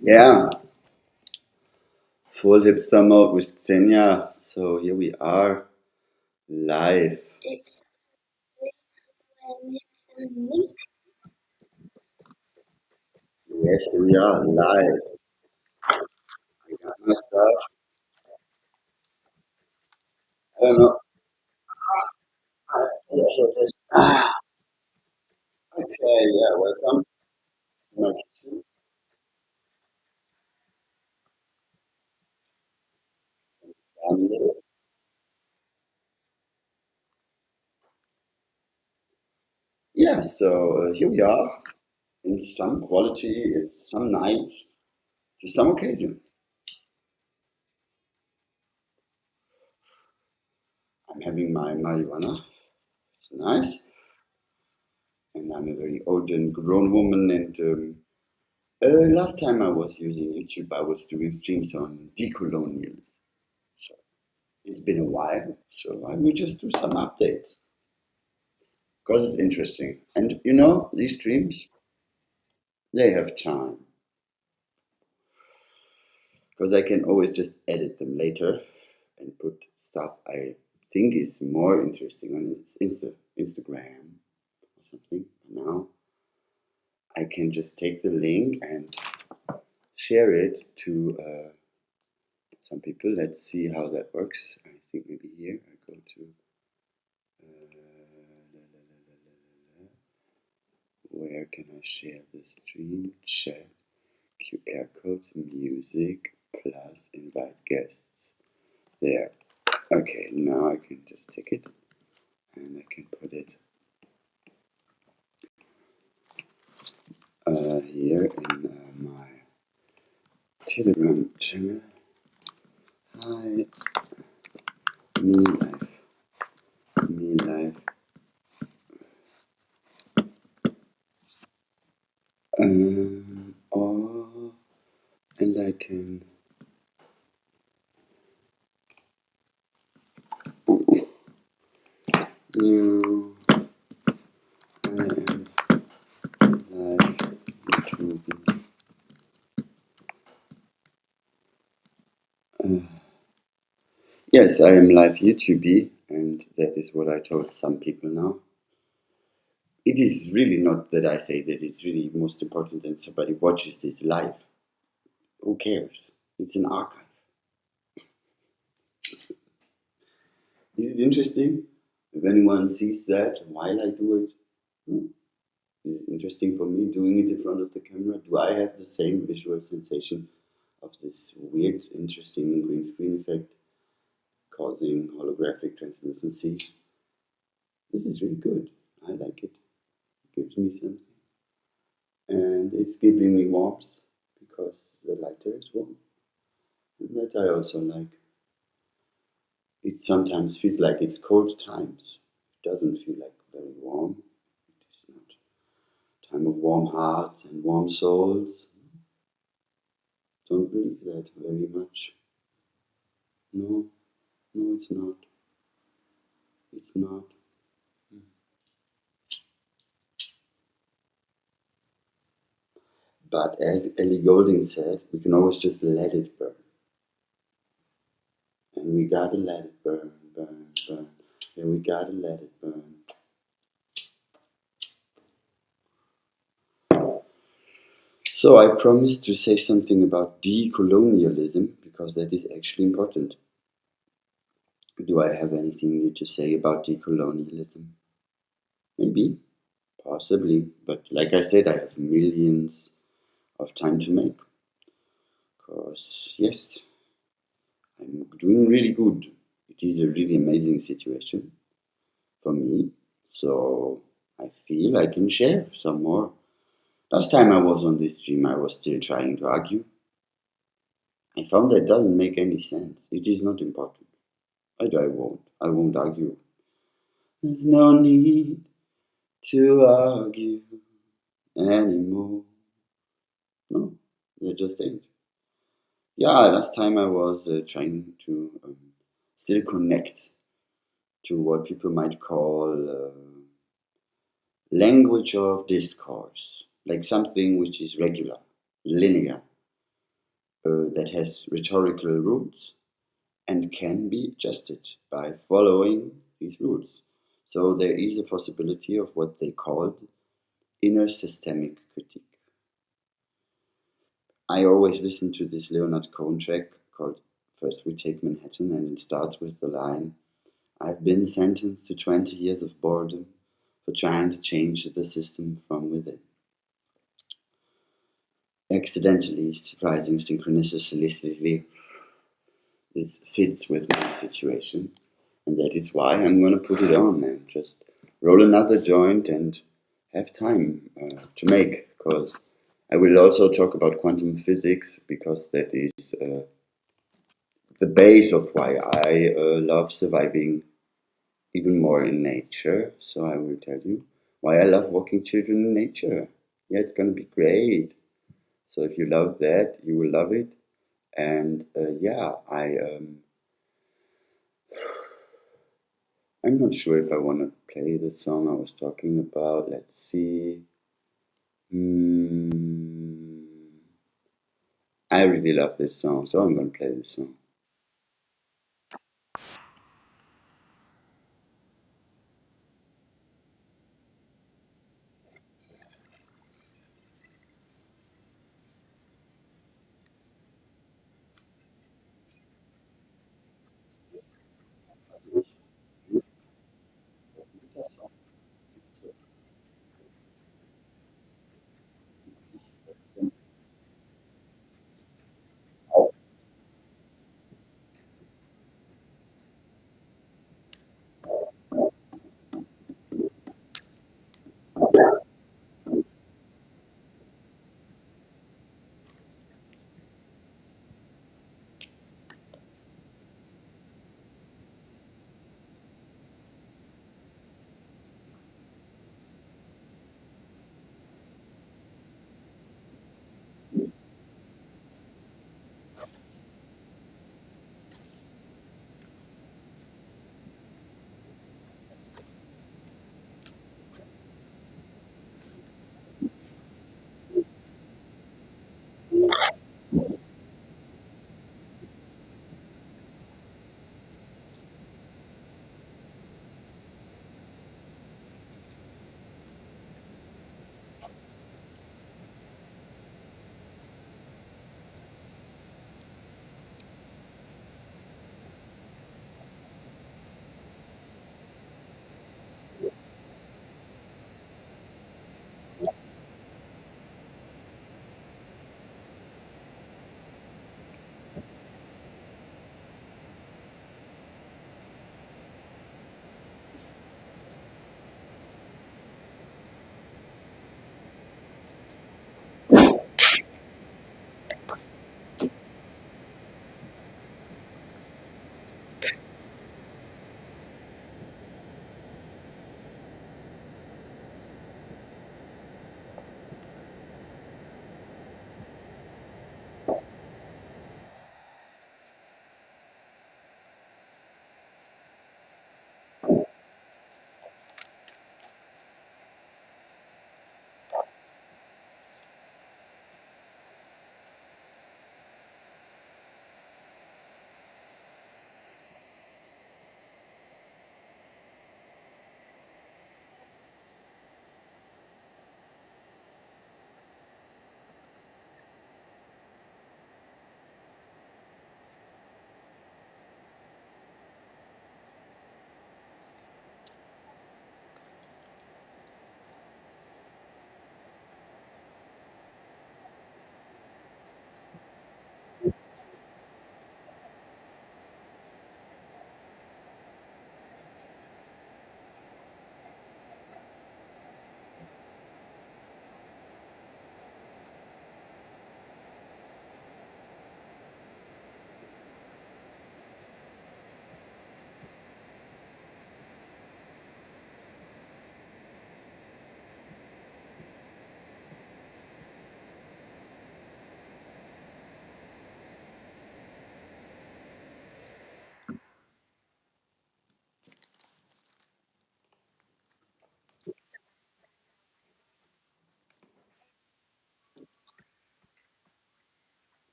Yeah, full hipster mode with Xenia. So here we are live. Yes, we are live. I got my stuff. I don't know. Yes, it is. Okay, yeah, welcome to my kitchen. Um, yeah, so here we are in some quality, it's some night, to some occasion. I'm having my marijuana. It's nice. And I'm a very old and grown woman. And last time I was using YouTube, I was doing streams on decolonials. So it's been a while, so I will just do some updates because it's interesting. And you know, these streams, they have time because I can always just edit them later and put stuff I think is more interesting on Instagram or something. Now I can just take the link and share it to some people. Let's see how that works. I think maybe here I go to where can I share the stream? Chat, QR code, music, plus invite guests. There. Okay, now I can just take it and I can put it here in my Telegram channel. Hi, me live, me live. Or and I can you I am live YouTube. Yes, I am live YouTube, and that is what I told some people now. It is really not that I say that it's really most important and somebody watches this live. Who cares? It's an archive. Is it interesting? If anyone sees that while I do it, hmm, is it interesting for me doing it in front of the camera? Do I have the same visual sensation of this weird, interesting green screen effect causing holographic translucencies? This is really good. I like it. It gives me something. And it's giving me warmth because the lighter is warm. And that I also like. It sometimes feels like it's cold times. It doesn't feel like very warm. It is not time of warm hearts and warm souls. Don't believe that very much. No, no, it's not. It's not. But as Ellie Goulding said, we can always just let it burn. And we gotta let it burn, burn, burn. Yeah, we gotta let it burn. So I promised to say something about decolonialism because that is actually important. Do I have anything new to say about decolonialism? Maybe, possibly, but like I said, I have millions of time to make. Because, yes, I'm doing really good. It is a really amazing situation for me. So I feel I can share some more. Last time I was on this stream, I was still trying to argue. I found that doesn't make any sense. It is not important. I won't. I won't argue. There's no need to argue anymore. No, there just ain't. Yeah, last time I was trying to still connect to what people might call language of discourse, like something which is regular, linear, that has rhetorical roots and can be adjusted by following these rules. So there is a possibility of what they called inner systemic critique. I always listen to this Leonard Cohen track called First We Take Manhattan, and it starts with the line, I've been sentenced to 20 years of boredom for trying to change the system from within. Accidentally, surprising synchronicity, this fits with my situation, and that is why I'm going to put it on and just roll another joint and have time to make, because I will also talk about quantum physics, because that is the base of why I love surviving even more in nature. So I will tell you why I love walking children in nature. Yeah, it's going to be great. So if you love that, you will love it. And yeah, I'm not sure if I want to play the song I was talking about. Let's see. Hmm. I really love this song, so I'm going to play this song.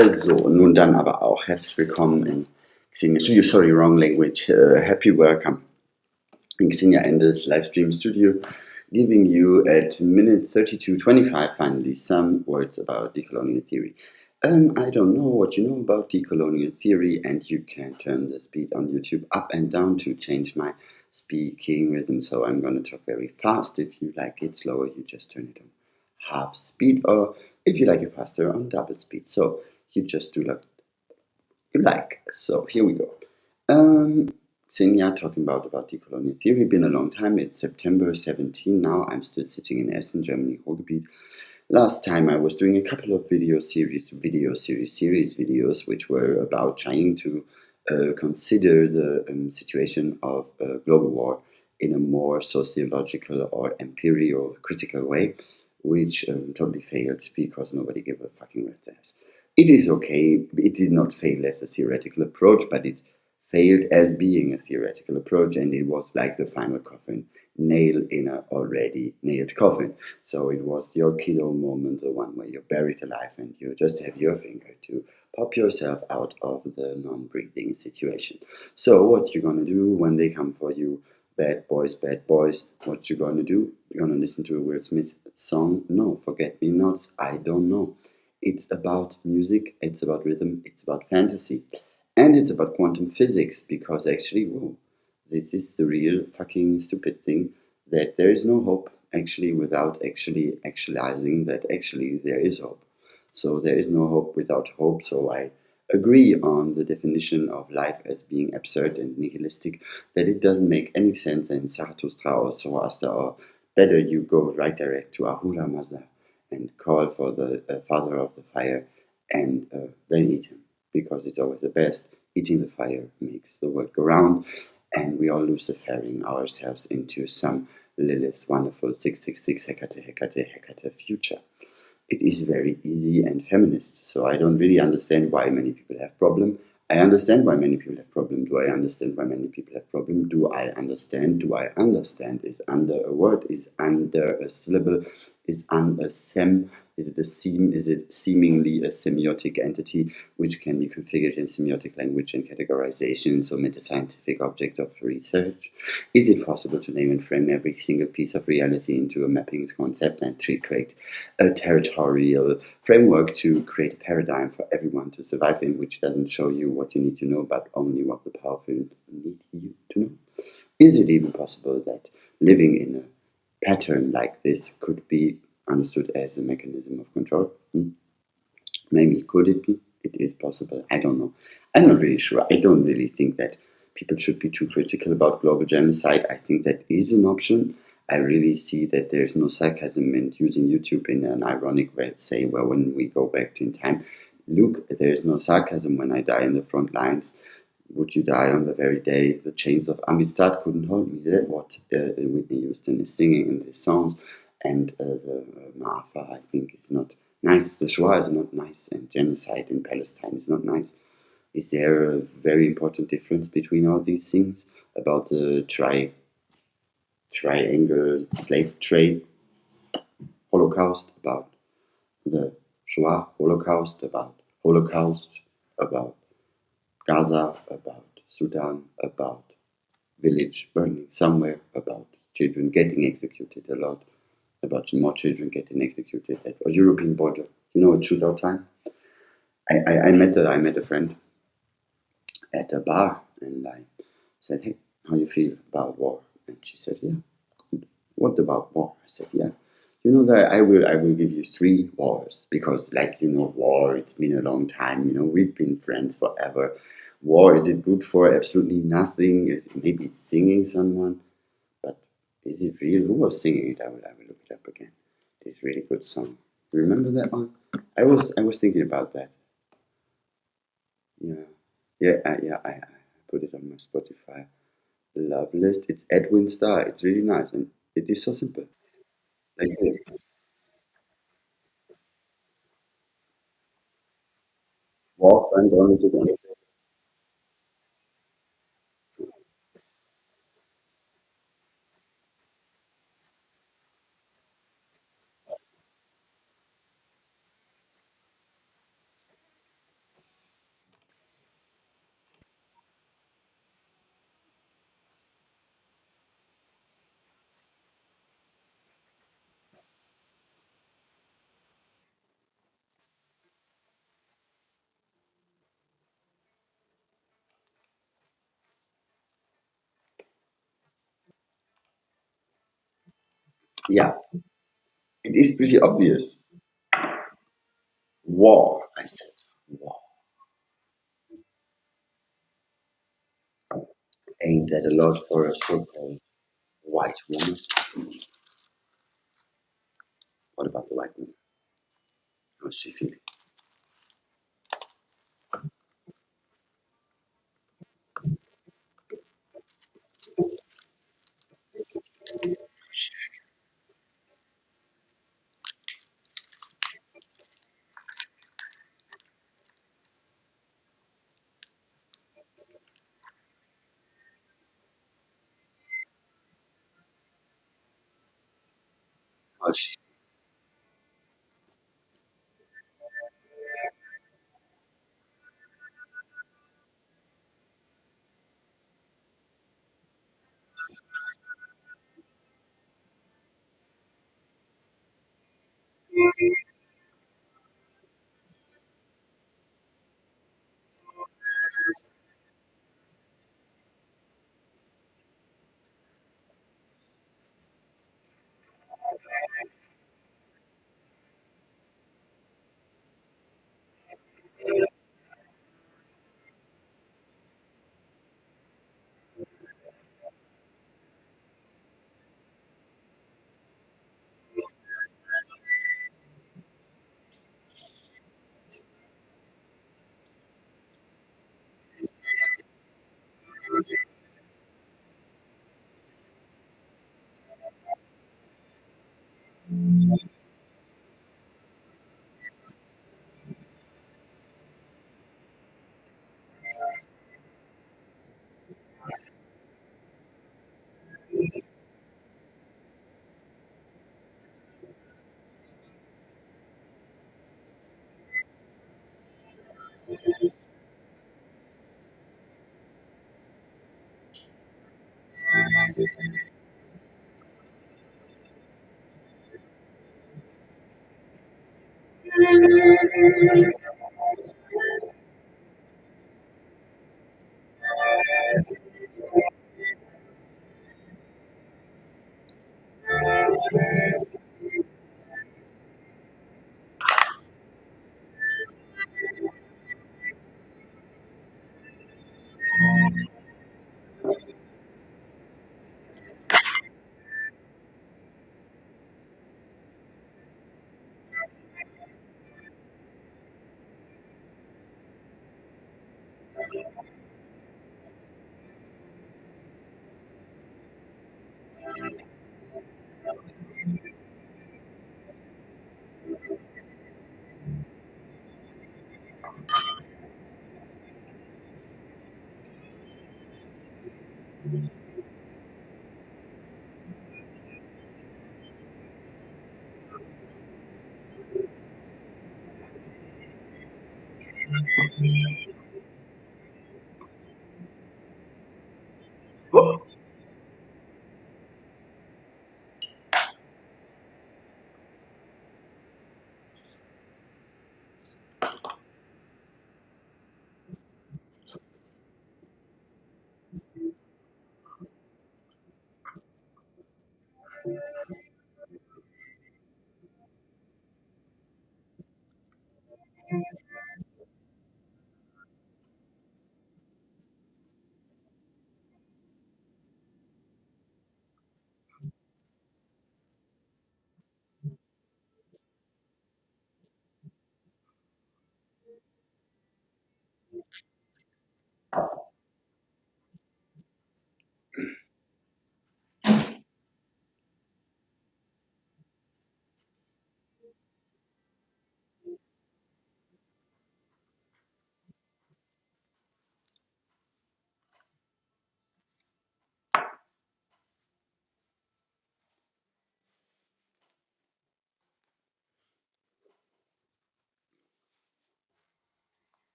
So, nun dann aber auch herzlich willkommen in Xenia Studio. Sorry, wrong language. Happy welcome in Xenia Endel's live stream studio, giving you at minute 32:25 finally some words about decolonial theory. I don't know what you know about decolonial theory, and you can turn the speed on YouTube up and down to change my speaking rhythm. So I'm going to talk very fast. If you like it slower, you just turn it on half speed, or if you like it faster, on double speed. So you just do like you like. So here we go. Xenia talking about decolonial theory. Been a long time. It's September 17 now. I'm still sitting in Essen, Germany, Ruhrgebiet. Last time I was doing a couple of video series videos, which were about trying to consider the situation of global war in a more sociological or empirical critical way, which totally failed because nobody gave a fucking rat's ass. It is okay. It did not fail as a theoretical approach, but it failed as being a theoretical approach, and it was like the final coffin nail in a already nailed coffin. So it was your kiddo moment, the one where you're buried alive and you just have your finger to pop yourself out of the non-breathing situation. So what you gonna do when they come for you? Bad boys, what you gonna do? You're gonna listen to a Will Smith song? No, forget me nots, I don't know. It's about music, it's about rhythm, it's about fantasy. And it's about quantum physics because actually, whoa, this is the real fucking stupid thing that there is no hope actually without actually actualizing that actually there is hope. So there is no hope without hope. So I agree on the definition of life as being absurd and nihilistic, that it doesn't make any sense in Zarathustra or Zoroaster, or better you go right direct to Ahura Mazda and call for the father of the fire and then eat him because it's always the best. Eating the fire makes the world go round, and we all lucifering ourselves into some Lilith wonderful 666 Hecate future. It is very easy and feminist, so I don't really understand why many people have problem. I understand why many people have problem. Do I understand why many people have problem? Do I understand? Do I understand is under a word, is under a syllable, is under a sem, Is it a seem? Is it seemingly a semiotic entity which can be configured in semiotic language and categorization, so made a scientific object of research? Is it possible to name and frame every single piece of reality into a mapping concept and to create a territorial framework to create a paradigm for everyone to survive in, which doesn't show you what you need to know, but only what the powerful need you to know? Is it even possible that living in a pattern like this could be understood as a mechanism of control? Maybe. Could it be? It is possible. I don't know. I'm not really sure. I don't really think that people should be too critical about global genocide. I think that is an option. I really see that there's no sarcasm in using YouTube in an ironic way, say, well, when we go back in time, look, there's no sarcasm when I die in the front lines. Would you die on the very day the chains of Amistad couldn't hold me? That's what Whitney Houston is singing in these songs. And the Maafa, I think, is not nice. The Shoah is not nice, and genocide in Palestine is not nice. Is there a very important difference between all these things about the triangle slave trade Holocaust, about the Shoah Holocaust, about Holocaust, about Gaza, about Sudan, about village burning somewhere, about children getting executed a lot, about more children getting executed at a European border. You know, at shootout time. I met a friend at a bar, and I said, "Hey, how you feel about war?" And she said, "Yeah, good. What about war?" I said, "Yeah, you know that I will give you three wars because, like, you know, war. It's been a long time. You know, we've been friends forever. War, is it good for? Absolutely nothing. Maybe singing someone, but is it real? Who was singing it? I will look it up again. This really good song. You remember that one? I was thinking about that. Yeah, yeah. I put it on my Spotify love list. It's Edwin Starr. It's really nice, and it is so simple. Like this. Walk and on it again. Yeah, it is pretty obvious. War, I said. War. Ain't that a lot for a so-called white woman? What about the white woman? How's she feeling? How's she?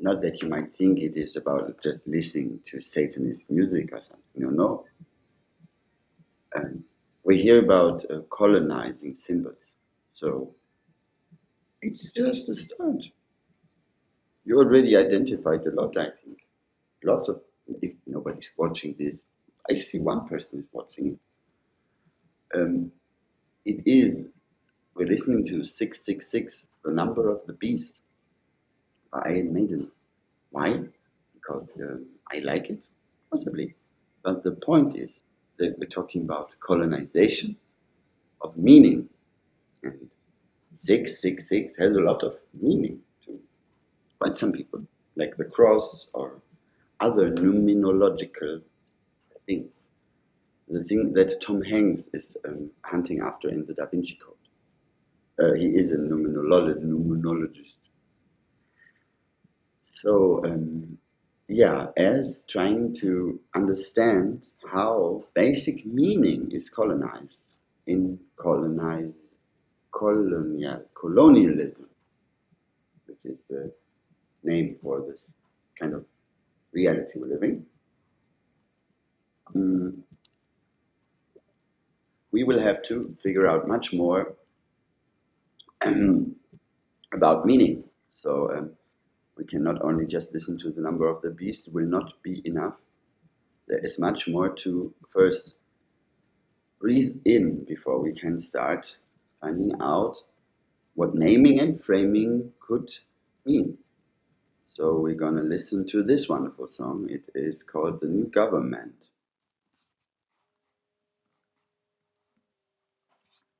Not that you might think it is about just listening to Satanist music or something. No, no. Um, we hear about colonizing symbols. So it's just a start. You already identified a lot, I think. Lots of, if nobody's watching this, I see one person is watching it. It is, we're listening to 666, the number of the beast by Iron Maiden. Why? Because I like it, possibly. But the point is that we're talking about colonization of meaning. And 666 has a lot of meaning to quite some people, like the cross or other numerological things. The thing that Tom Hanks is hunting after in the Da Vinci Code. He is a numerologist. So, yeah, as trying to understand how basic meaning is colonized in colonialism, which is the name for this kind of reality we're living. Mm, we will have to figure out much more about meaning. So we can not only just listen to the number of the beast, will not be enough. There is much more to first breathe in before we can start finding out what naming and framing could mean. So we're gonna listen to this wonderful song. It is called The New Government.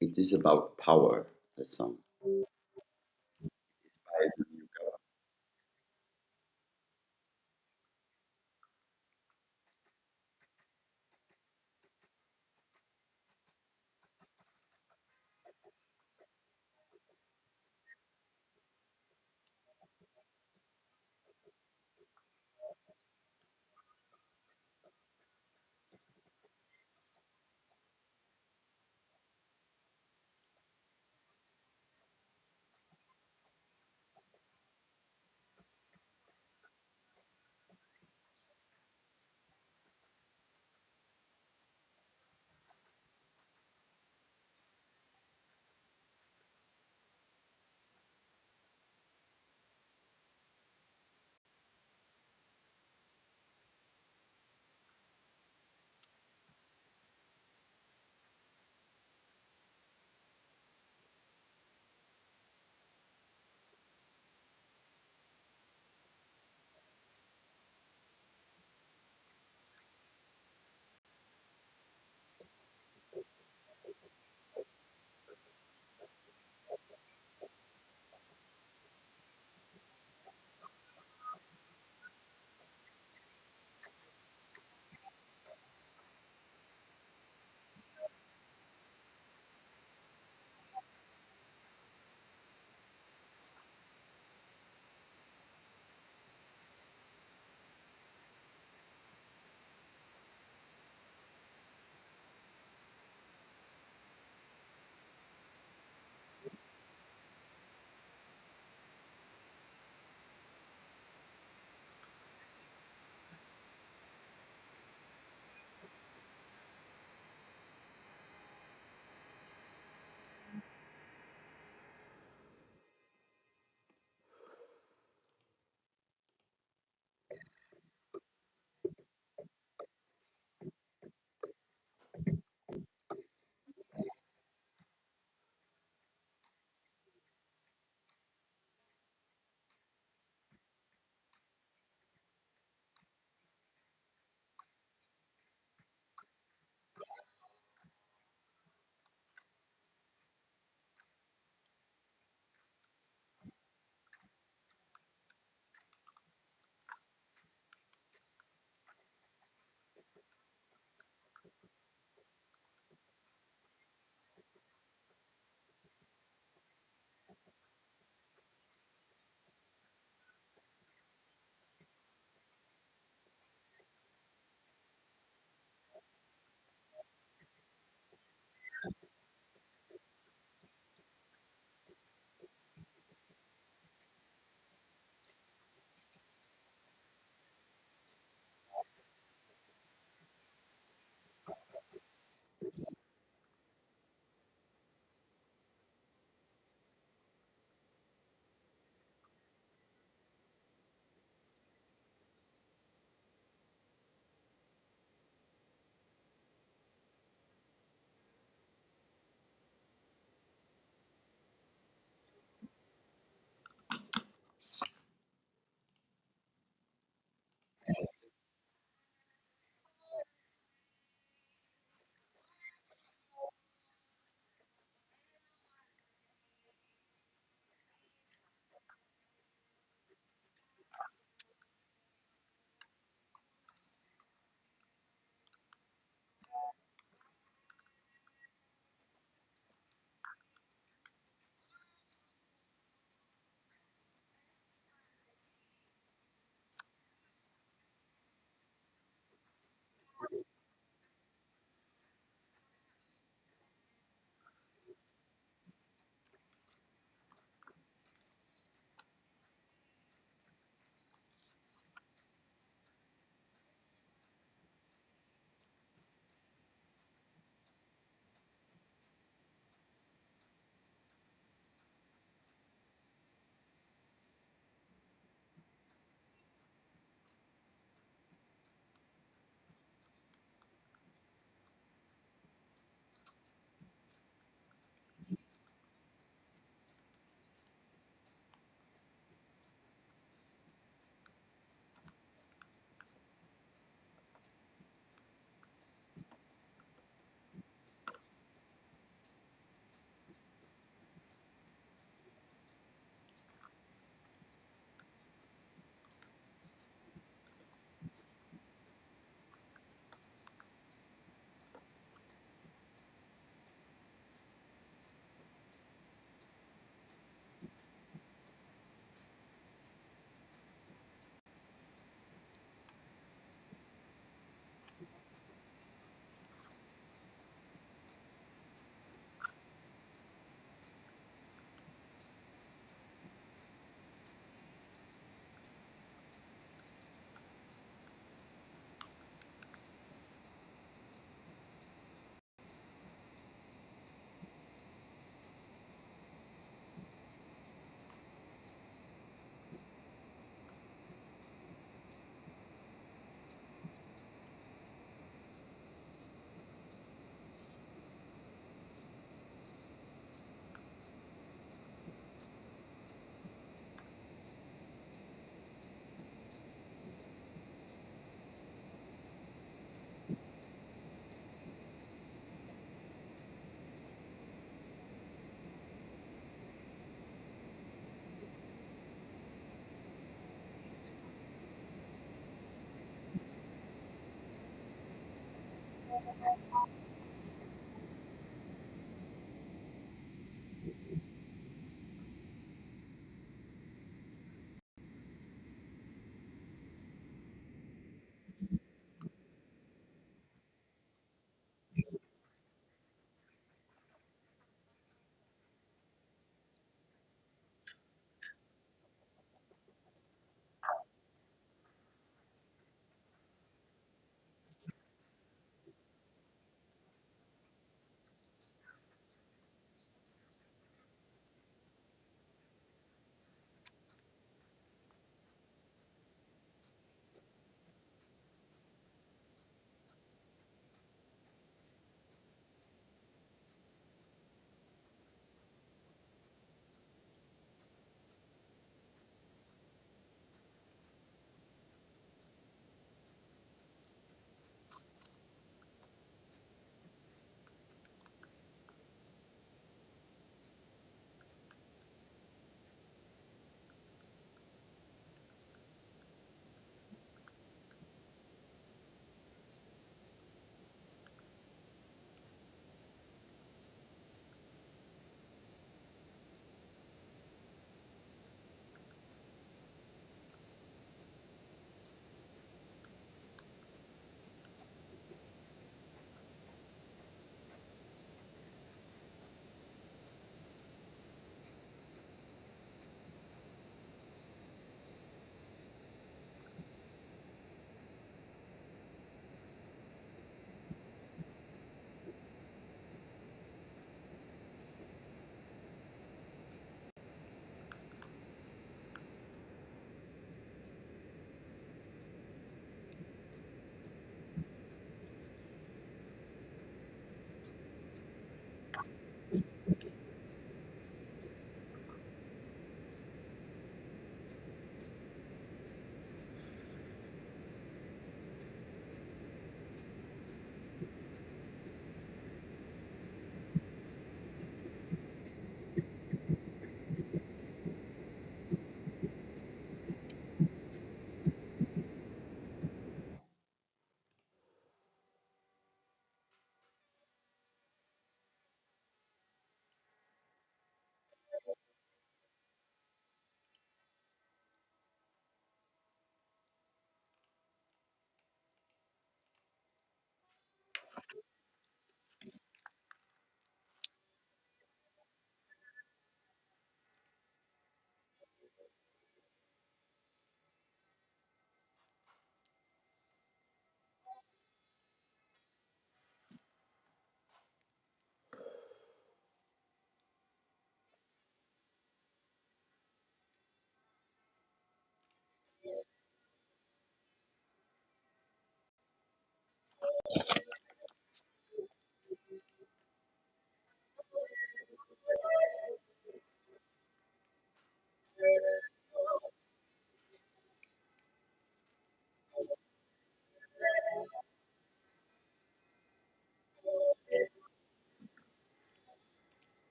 It is about power, the song. It's by the new government.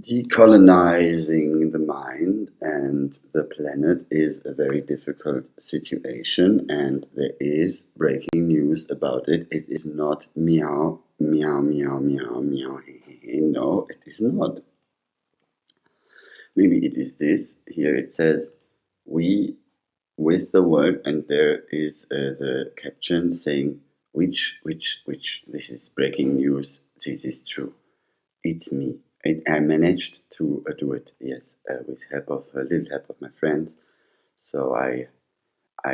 Decolonizing the mind and the planet is a very difficult situation, and there is breaking news about it. It is not meow, meow, meow, meow, meow. No, it is not. Maybe it is this. Here it says, we with the word, and there is the caption saying, which, this is breaking news, this is true. It's me. I managed to do it, yes, with help of a little help of my friends. So I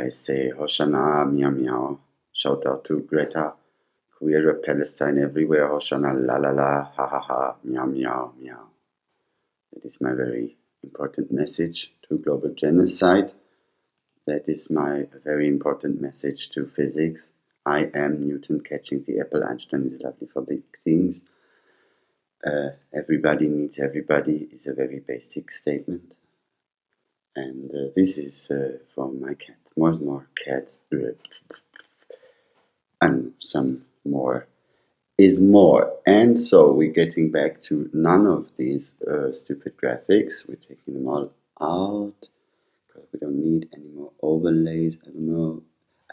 say Hoshana, meow meow. Shout out to Greta, queer Palestine everywhere. Hoshana, la la la, ha ha ha, meow meow meow. That is my very important message to global genocide. That is my very important message to physics. I am Newton catching the apple. Einstein is lovely for big things. Everybody needs everybody is a very basic statement. And this is for my cats. More cats. And some more is more. And so we're getting back to none of these stupid graphics. We're taking them all out because we don't need any more overlays. I don't know.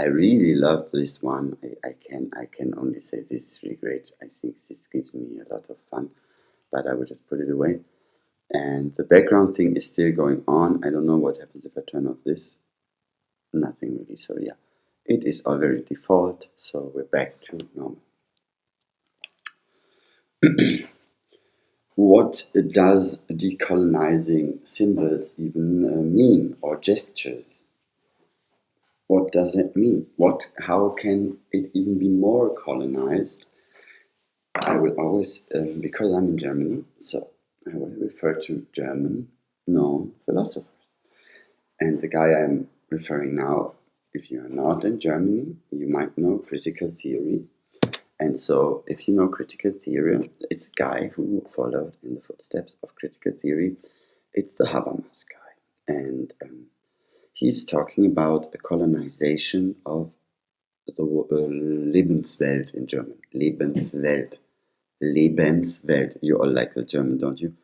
I really love this one. I can only say this is really great. I think this gives me a lot of fun. But I will just put it away. And the background thing is still going on. I don't know what happens if I turn off this. Nothing really. So yeah, it is all very default. So we're back to normal. What does decolonizing symbols even mean, or gestures? What does it mean? How can it even be more colonized? I will always, because I'm in Germany, so I will refer to German known philosophers. And the guy I'm referring now, if you are not in Germany, you might know critical theory. And so if you know critical theory, it's a guy who followed in the footsteps of critical theory. It's the Habermas guy. And he's talking about the colonization of the Lebenswelt in German. Lebenswelt. Lebenswelt. You all like the German, don't you?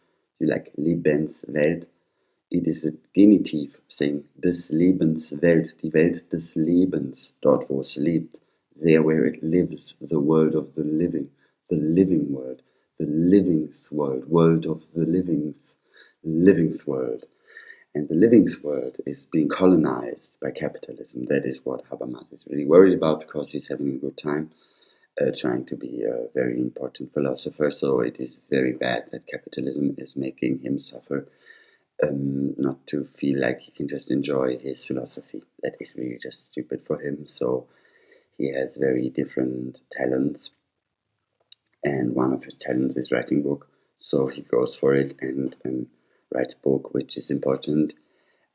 You like Lebenswelt. It is a genitive saying des Lebenswelt, die Welt des Lebens, dort wo es lebt, there where it lives, the world of the living world, the livings world, world of the livings world. And the livings world is being colonized by capitalism. That is what Habermas is really worried about, because he's having a good time trying to be a very important philosopher. So it is very bad that capitalism is making him suffer. Not to feel like he can just enjoy his philosophy. That is really just stupid for him. So he has very different talents, and one of his talents is writing book. So he goes for it and writes book, which is important.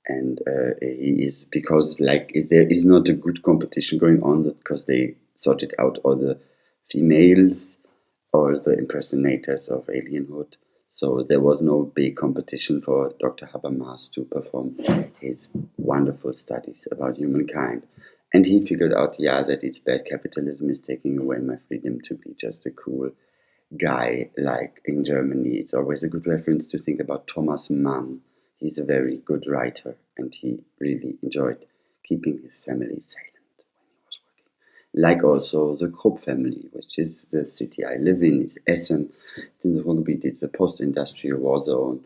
And he is, because like there is not a good competition going on, because they sorted out all the females or the impersonators of alienhood. So there was no big competition for Dr. Habermas to perform his wonderful studies about humankind. And he figured out, that it's bad capitalism is taking away my freedom to be just a cool guy. Like in Germany, it's always a good reference to think about Thomas Mann. He's a very good writer, and he really enjoyed keeping his family silent when he was working. Like also the Krupp family, which is the city I live in. It's Essen. It's in the Ruhrgebiet. It's a post-industrial war zone,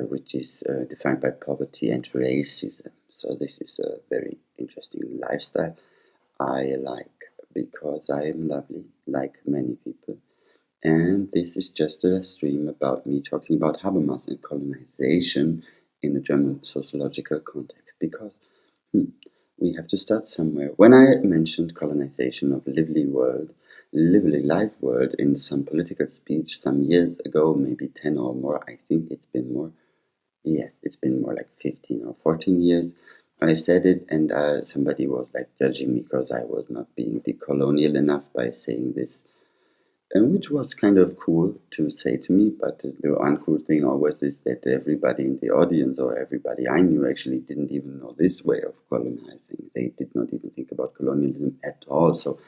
which is defined by poverty and racism. So this is a very interesting lifestyle I like, because I am lovely, like many people. And this is just a stream about me talking about Habermas and colonization in a German sociological context, because we have to start somewhere. When I mentioned colonization of lively life world in some political speech some years ago, maybe 10 or more, I think it's been more. Yes, it's been more like 15 or 14 years. I said it, and somebody was like judging me because I was not being decolonial enough by saying this, and which was kind of cool to say to me. But the uncool thing always is that everybody in the audience or everybody I knew actually didn't even know this way of colonizing. They did not even think about colonialism at all. So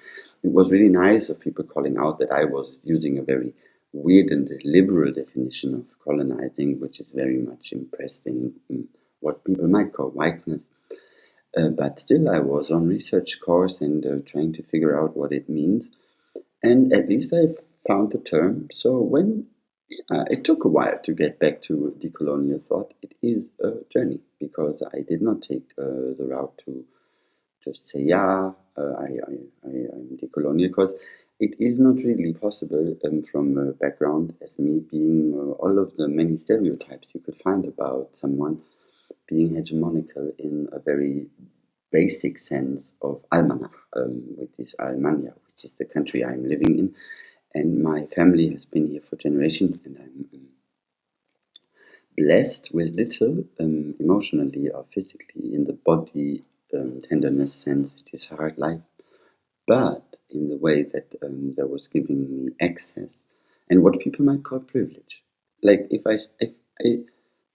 it was really nice of people calling out that I was using a very weird and liberal definition of colonizing, which is very much impressed in what people might call whiteness. But still, I was on research course and trying to figure out what it means. And at least I found the term. So when it took a while to get back to decolonial thought, it is a journey because I did not take the route to just say, yeah, I'm decolonial, because it is not really possible from a background as me being all of the many stereotypes you could find about someone being hegemonical in a very basic sense of Almanach, which is Almania, which is the country I'm living in. And my family has been here for generations, and I'm blessed with little emotionally or physically in the body tenderness sense. It is a hard life, but in the way that there was giving me access and what people might call privilege. Like if I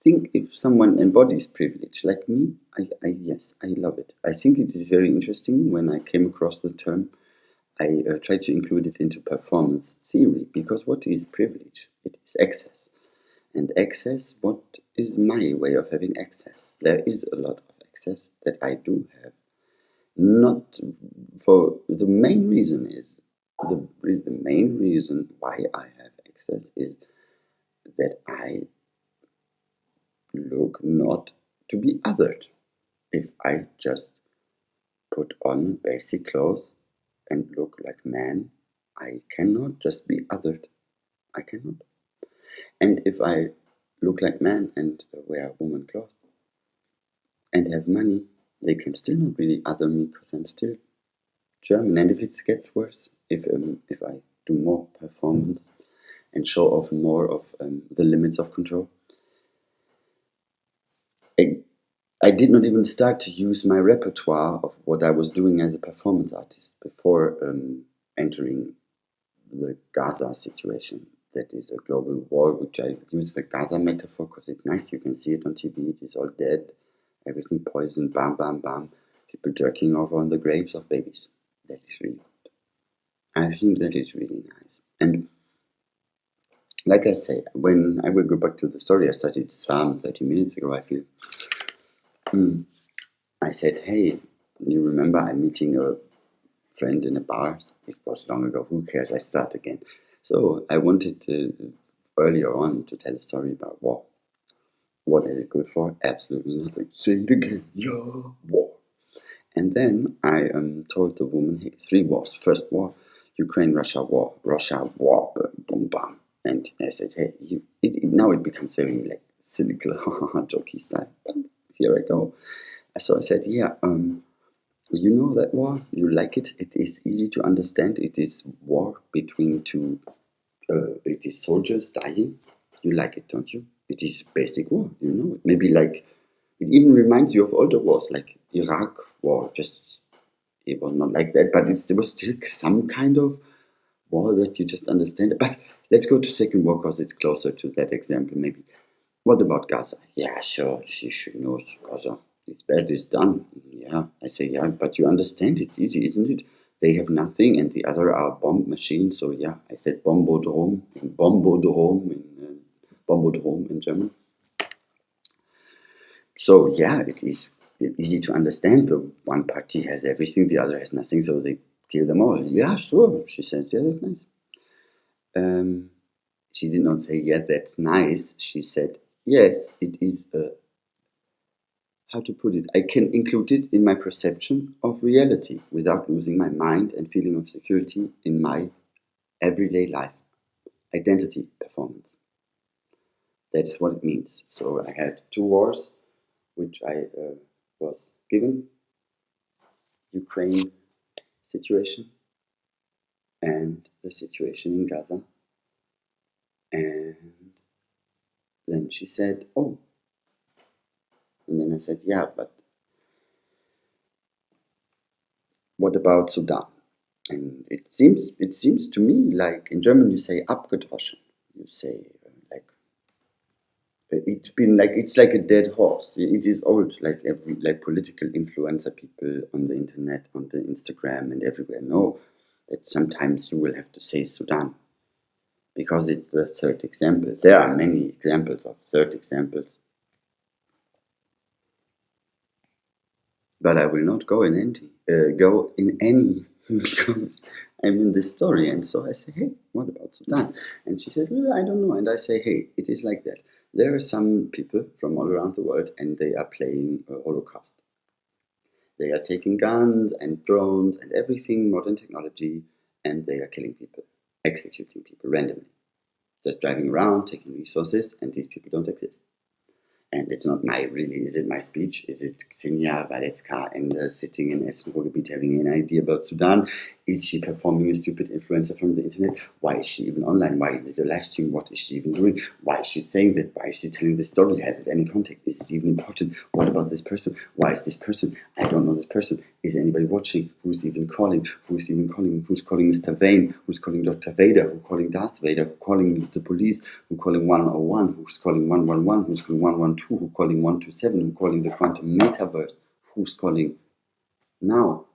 think if someone embodies privilege like me, yes, I love it. I think it is very interesting. When I came across the term, I tried to include it into performance theory, because what is privilege? It is access. And access, what is my way of having access? There is a lot of access that I do have. Not for the main reason is the main reason why I have access is that I look not to be othered. If I just put on basic clothes and look like man, I cannot just be othered. I cannot. And if I look like man and wear woman clothes and have money, they can still not really other me because I'm still German. And if it gets worse, if I do more performance and show off more of the limits of control, I did not even start to use my repertoire of what I was doing as a performance artist before entering the Gaza situation. That is a global war, which I use the Gaza metaphor because it's nice. You can see it on TV. It is all dead, everything poisoned, bam, bam, bam. People jerking off on the graves of babies. That is really good. I think that is really nice. And like I say, when I will go back to the story I started some 30 minutes ago, I feel, I said, hey, you remember I'm meeting a friend in a bar? It was long ago, who cares, I start again. So I wanted to, earlier on, to tell a story about war. What is it good for? Absolutely nothing. Say it again, yeah, war. And then I told the woman, hey, 3 wars. First war, Ukraine-Russia war. Russia war, boom, bam. And I said, hey, now it becomes very like cynical, jokey style. But here I go. So I said, yeah, you know that war? You like it? It is easy to understand. It is war between two, it is soldiers dying. You like it, don't you? It is basic war, you know. Maybe like, it even reminds you of older wars, like Iraq war. Just, it was not like that, but it was still some kind of war that you just understand. But let's go to Second War because it's closer to that example, maybe. What about Gaza? Yeah, sure, she knows Gaza. It's bad, it's done. Yeah, I say, yeah, but you understand it's easy, isn't it? They have nothing and the other are bomb machines. So, yeah, I said Bombodrom in German. So, yeah, it is easy to understand. The one party has everything, the other has nothing, so they kill them all. Yeah, sure, she says, yeah, that's nice. She did not say, yeah, that's nice. She said, yes, it is how to put it, I can include it in my perception of reality without losing my mind and feeling of security in my everyday life. Identity performance. That is what it means. So I had 2 wars, which I was given, Ukraine situation and the situation in Gaza. And then she said, oh, And then I said, yeah, but what about Sudan? And it seems to me like in German you say abgedroschen. You say like it's been like it's like a dead horse. It is old, like every like political influencer people on the internet, on the Instagram and everywhere know that sometimes you will have to say Sudan because it's the third example. There are many examples of third examples, but I will not go in any because I'm in this story. And so I say, hey, what about Sudan? And she says, well, I don't know. And I say, hey, it is like that. There are some people from all around the world, and they are playing a Holocaust. They are taking guns and drones and everything, modern technology, and they are killing people, executing people randomly, just driving around, taking resources, and these people don't exist. And it's not is it my speech? Is it Xenia and sitting in Essen Ruhrgebiet having an idea about Sudan? Is she performing a stupid influencer from the internet? Why is she even online? Why is it a live stream? What is she even doing? Why is she saying that? Why is she telling this story? Has it any context? Is it even important? What about this person? Why is this person? I don't know this person. Is anybody watching? Who's even calling? Who's even calling? Who's calling Mr. Vane? Who's calling Dr. Vader? Who's calling Darth Vader? Who's calling the police? Who's calling 101? Who's calling 111? Who's calling 112? Who's calling 127? Who's calling the quantum metaverse? Who's calling now?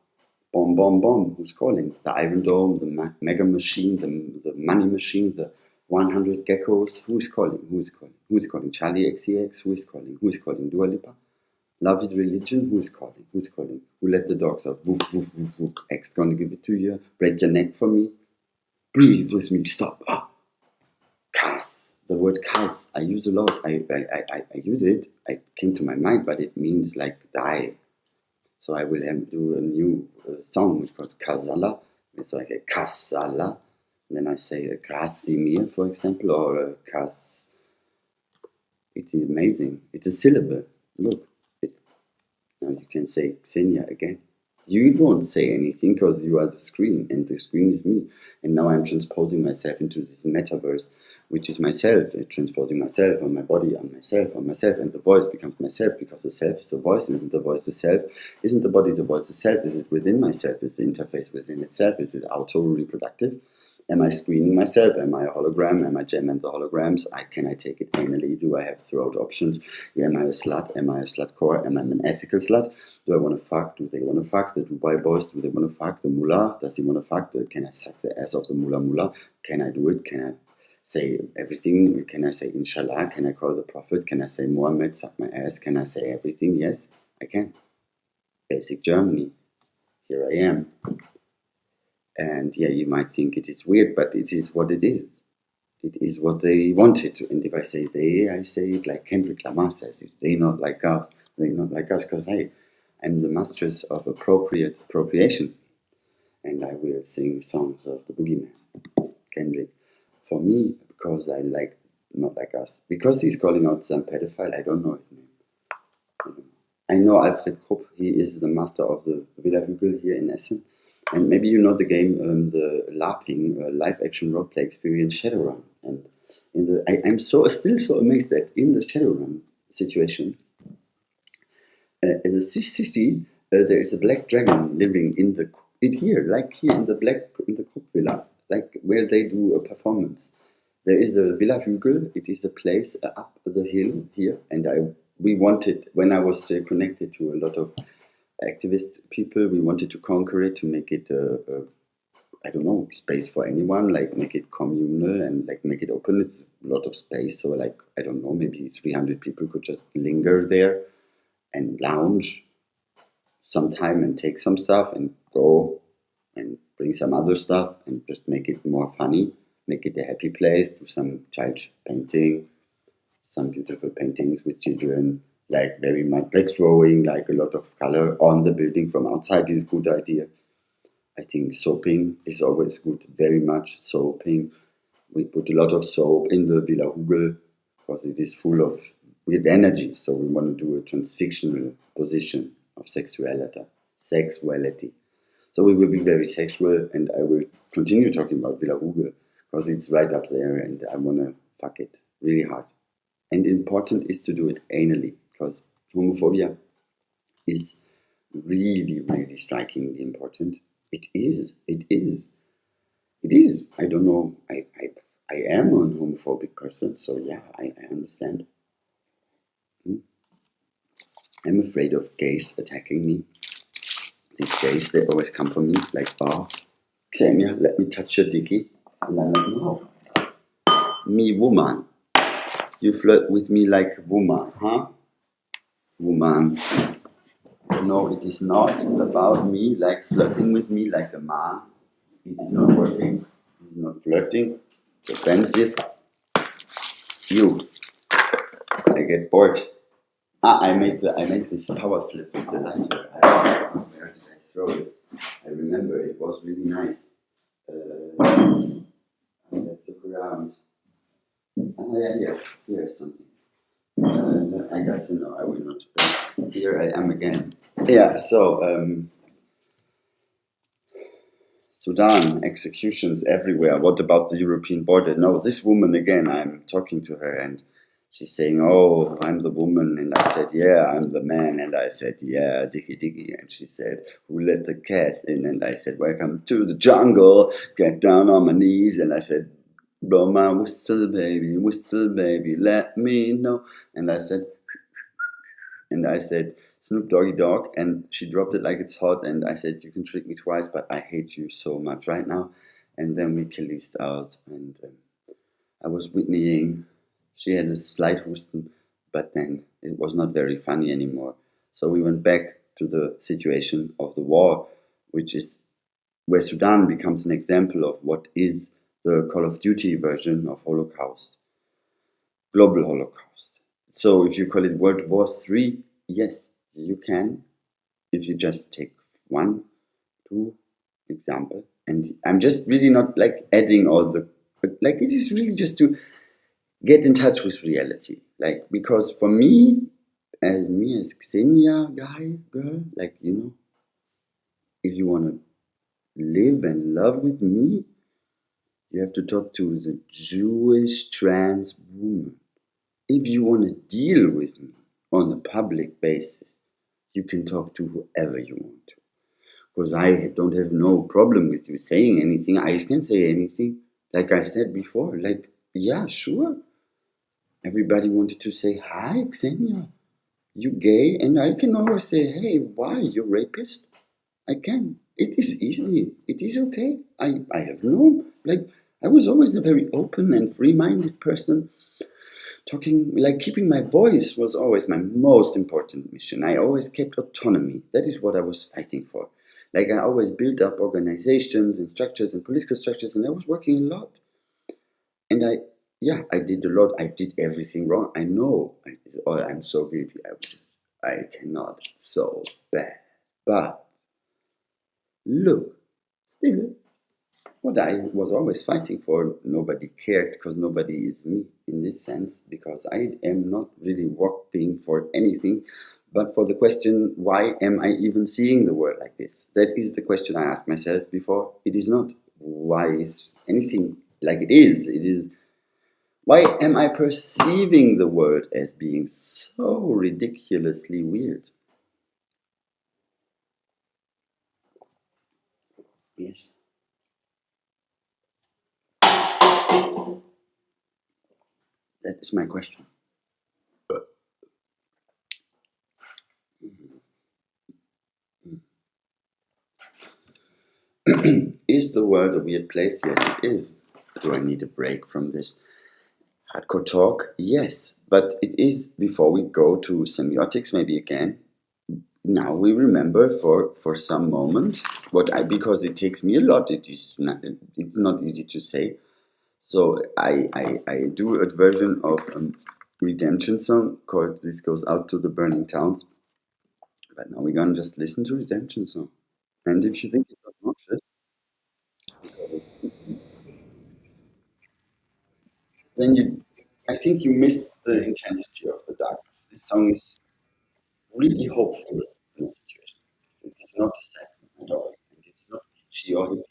Bomb, bomb, bomb. Who's calling? The Iron Dome, the Mega Machine, the Money Machine, the 100 Geckos. Who's calling? Who's calling? Who's calling? Charlie XCX? Who is calling? Who is calling? Dua Lipa? Love is religion. Who is calling? Who's calling? Who let the dogs out? Woof, woof, woof, woof. X gonna give it to you. Break your neck for me. Breathe with me. Stop. Kas. The word kas I use a lot. I use it. It came to my mind, but it means like die. So I will do a new song which called Kasala. It's like a Kasala. And then I say a Krasimir, for example, or a Kas. It's amazing. It's a syllable. Look. Now you can say Xenia again. You won't say anything because you are the screen and the screen is me. And now I'm transposing myself into this metaverse, which is myself, transposing myself on my body, on myself, and the voice becomes myself because the self is the voice. Isn't the voice the self? Isn't the body the voice the self? Is it within myself? Is the interface within itself? Is it auto-reproductive? Am I screening myself? Am I a hologram? Am I Gem and the holograms? Can I take it anally? Do I have throat options? Am I a slut? Am I a slut core? Am I an ethical slut? Do I want to fuck? Do they want to fuck? The Dubai boys, do they want to fuck? The mullah, does he want to fuck? Can I suck the ass of the mullah? Can I do it? Can I say everything? Can I say inshallah? Can I call the prophet? Can I say Muhammad, suck my ass? Can I say everything? Yes, I can. Basic Germany. Here I am. And yeah, you might think it is weird, but it is what it is. It is what they wanted to. And if I say they, I say it like Kendrick Lamar says it. They not like us. They not like us because, hey, I'm the mistress of appropriation. And I will sing songs of the boogeyman, Kendrick. For me, because I like not like us. Because he's calling out some pedophile, I don't know his name. I know Alfred Krupp. He is the master of the Villa Hügel here in Essen. And maybe you know the game, the LARPing, live action roleplay experience Shadowrun. And I'm still so amazed that in the Shadowrun situation, in the city, there is a black dragon living in the here in the Krupp Villa, like where they do a performance. There is the Villa Hügel. It is a place up the hill here, and we wanted when I was connected to a lot of activist people. We wanted to conquer it to make it I don't know, space for anyone, like make it communal and like make it open. It's a lot of space, so like I don't know, maybe 300 people could just linger there and lounge some time and take some stuff and go and bring some other stuff and just make it more funny, make it a happy place, do some child painting, some beautiful paintings with children, like very much like throwing like a lot of color on the building from outside is a good idea. I think soaping is always good, very much soaping. We put a lot of soap in the Villa Hügel because it is full of weird energy. So we want to do a transitional position of sexuality. So we will be very sexual, and I will continue talking about Villa Hügel because it's right up there, and I want to fuck it really hard. And important is to do it anally because homophobia is really, really strikingly important. It is. It is. It is. I don't know. I am an homophobic person, so yeah, I understand. Hmm? I'm afraid of gays attacking me. These gays, they always come for me like, oh, Xenia, let me touch your dicky. And I'm like, no, me woman. You flirt with me like a woman, huh? Woman. No, it is not about me like flirting with me like a man. It is not working. It is not flirting. It's offensive. You. I get bored. I made this power flip with the lighter. Where did I throw it? I remember it was really nice. Let's look around. Yeah, yeah, here's something. I got to know. I will not. Here I am again. Yeah. So Sudan executions everywhere. What about the European border? No, this woman again. I'm talking to her and she's saying, "Oh, I'm the woman," and I said, "Yeah, I'm the man," and I said, "Yeah, diggy diggy," and she said, "Who let the cats in?" And I said, "Welcome to the jungle. Get down on my knees," and I said, "Blow my whistle, baby, let me know," and I said, "Snoop Doggy Dog," and she dropped it like it's hot, and I said, "You can trick me twice, but I hate you so much right now." And then we killed out, and I was witneying. She had a slight husten, but then it was not very funny anymore. So we went back to the situation of the war, which is where Sudan becomes an example of what is the Call of Duty version of Holocaust, global Holocaust. So if you call it World War III, yes, you can. If you just take one, two example, and I'm just really not like adding all the, but like it is really just to get in touch with reality. Like because for me as Xenia guy, girl, like if you wanna live and love with me, you have to talk to the Jewish trans woman. If you want to deal with me on a public basis, you can talk to whoever you want to. Because I don't have no problem with you saying anything. I can say anything. Like I said before, like, yeah, sure. Everybody wanted to say, hi, Xenia, you gay? And I can always say, hey, why, you rapist? I can. It is easy. It is okay. I have no, like, I was always a very open and free minded person. Talking, like keeping my voice was always my most important mission. I always kept autonomy. That is what I was fighting for. Like I always built up organizations and structures and political structures, and I was working a lot. And yeah, I did a lot. I did everything wrong. I know. I'm so guilty. I cannot. So bad. But look, still, what I was always fighting for, nobody cared because nobody is me in this sense, because I am not really working for anything but for the question, why am I even seeing the world like this? That is the question I asked myself before. It is not why is anything like it is. It is why am I perceiving the world as being so ridiculously weird? Yes, that is my question. Is the world a weird place? Yes, it is. Do I need a break from this hardcore talk? Yes, but it is before we go to semiotics, maybe again. Now we remember for some moment what I because it takes me a lot. It's not easy to say. So I do a version of a redemption song called "This Goes Out to the Burning Towns." But now we're gonna just listen to redemption song. And if you think it's obnoxious, because it's then I think you miss the intensity of the darkness. This song is really hopeful in a situation. It's not a sad song at all. And it's not kitschy or hippie.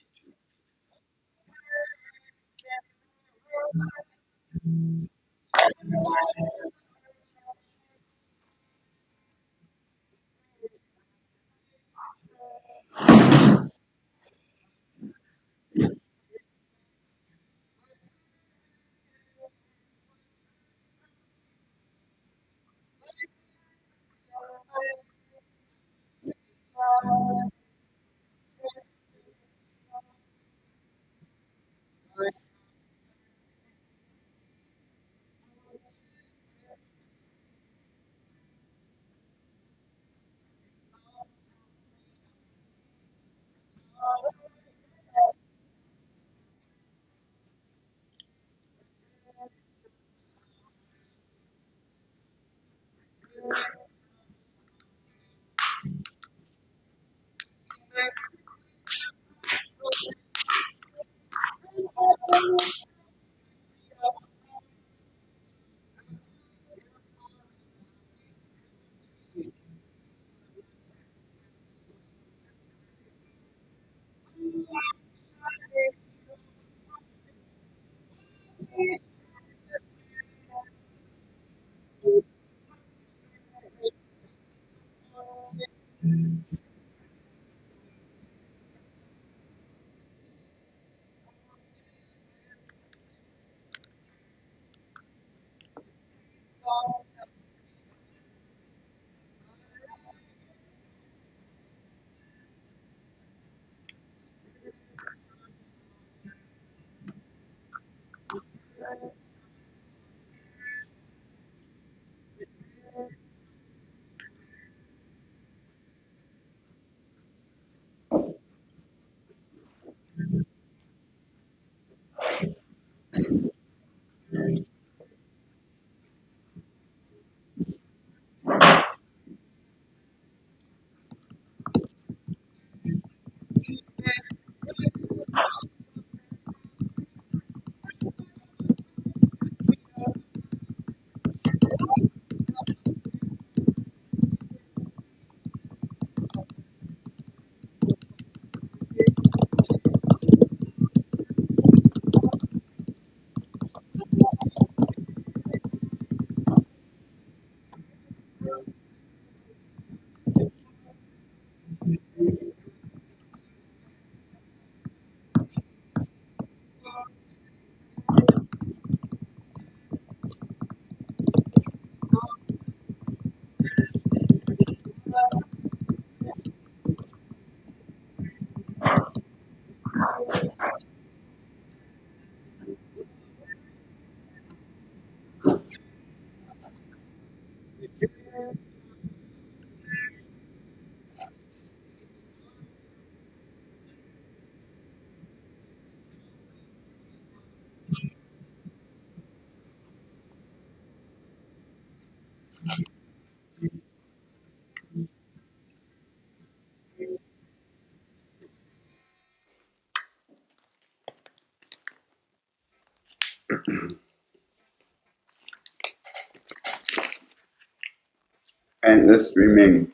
Endless streaming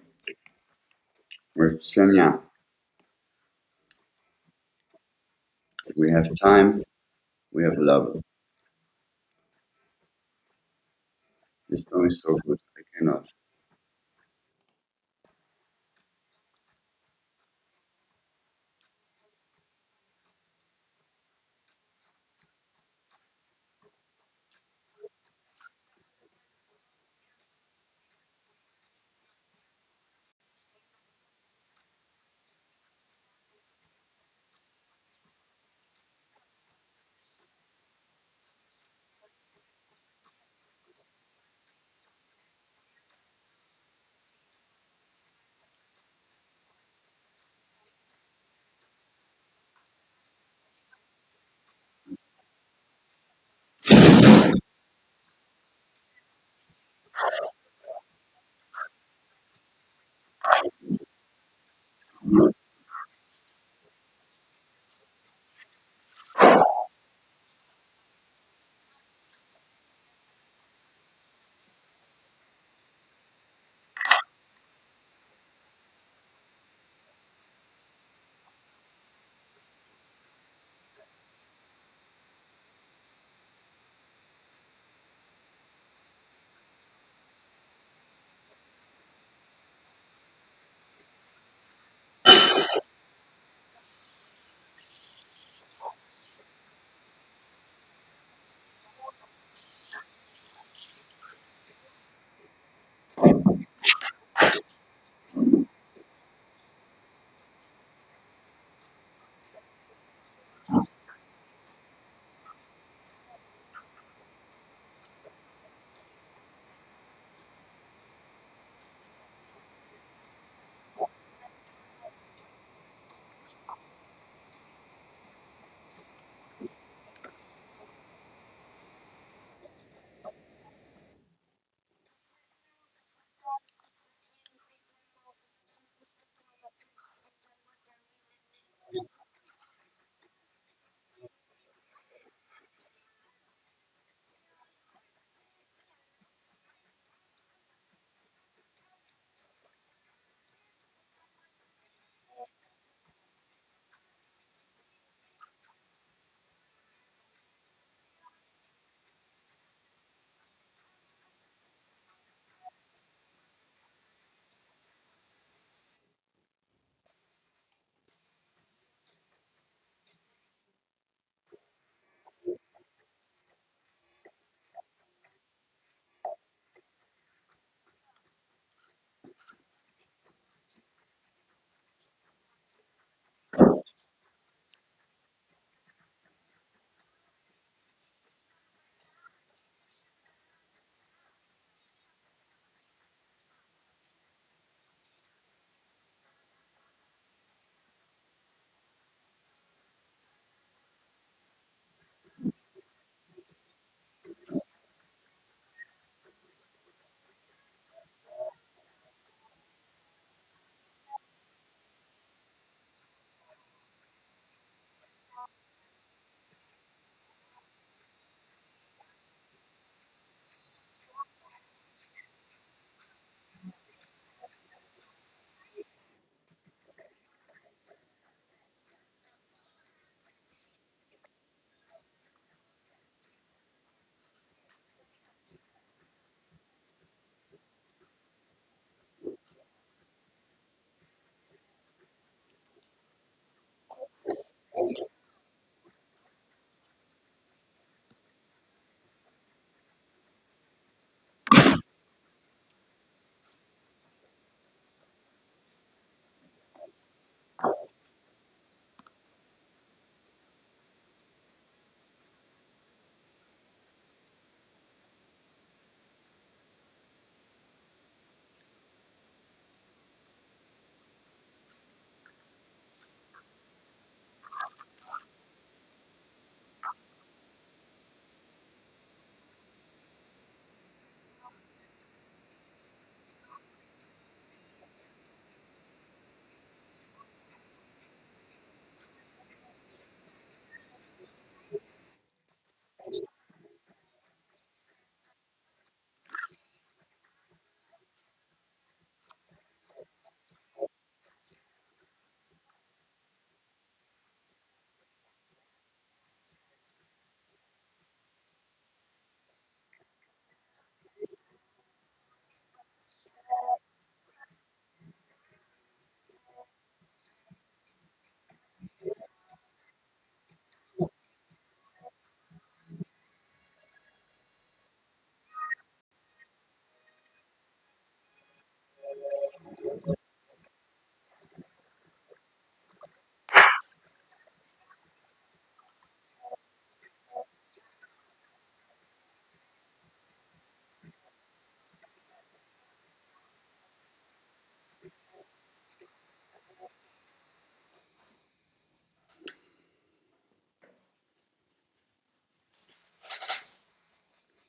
with Xenia. We have time, we have love. This song is so good. I cannot.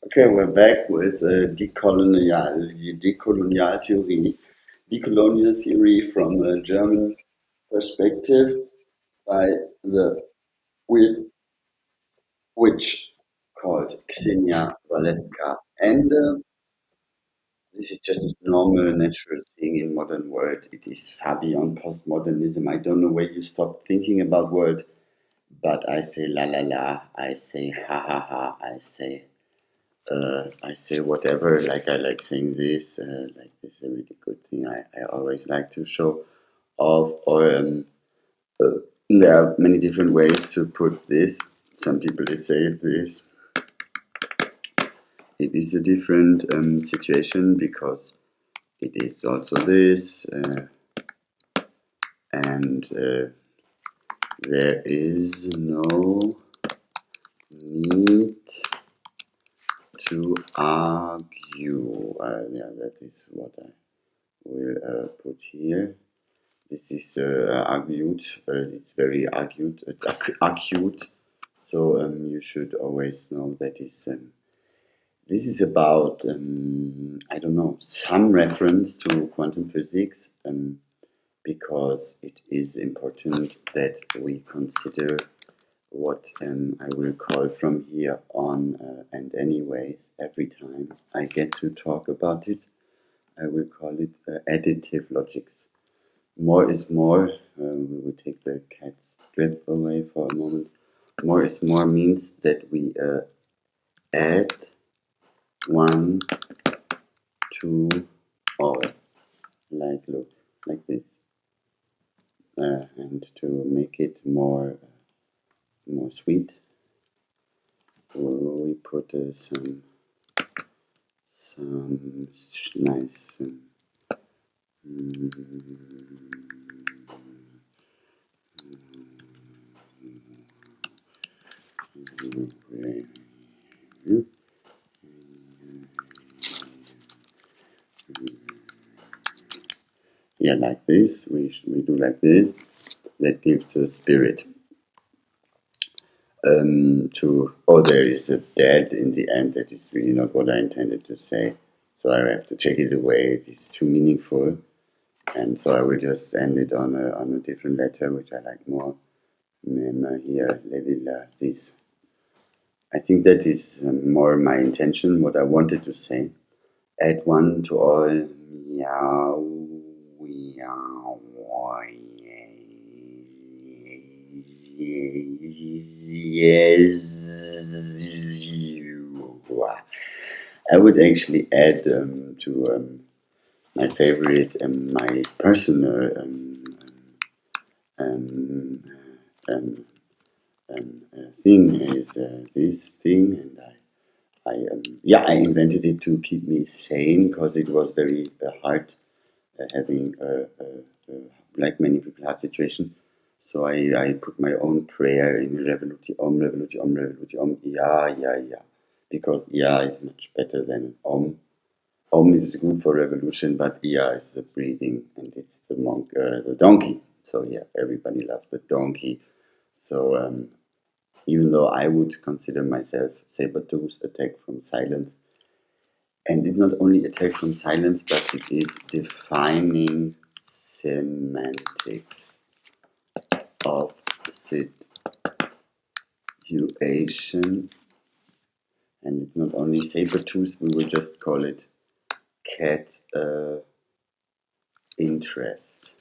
Okay, we're back with decolonial theory. Decolonial theory from a German perspective by the weird witch called Xenia. And this is just a normal, natural thing in modern world. It is far beyond postmodernism. I don't know where you stop thinking about world, but I say la la la, I say ha ha ha, I say whatever, like I like saying this, like this is a really good thing. I always like to show off, or uh, there are many different ways to put this. Some people they say this. It is a different situation because it is also this, and there is no need to argue. Yeah, that is what I will put here. This is argued. It's very argued. It's acute. So you should always know that this is about I don't know, some reference to quantum physics, because it is important that we consider what I will call from here on, and anyways, every time I get to talk about it, I will call it additive logics. More is more. We will take the cat strip away for a moment. More is more means that we add one to all. Like, look, like this. And to make it more sweet, we put some nice yeah, like this. We do like this. That gives a spirit to. Oh, there is a dead in the end. That is really not what I intended to say. So I have to take it away. It is too meaningful, and so I will just end it on a different letter, which I like more. Mem here, levilla. This. I think that is more my intention. What I wanted to say. Add one to all. Meow. Meow. Yes. I would actually add to my favorite, my personal um, um, thing is this thing, and I invented it to keep me sane because it was very hard having like many people hard situation. So I put my own prayer in revoluti om, yeah, yeah, yeah, because yeah is much better than om. Om is good for revolution, but yeah is the breathing, and it's the monk, the donkey. So yeah, everybody loves the donkey. So even though I would consider myself saber-tooth attack from silence, and it's not only attack from silence, but it is defining semantics of situation. And it's not only saber-tooth, we will just call it cat interest.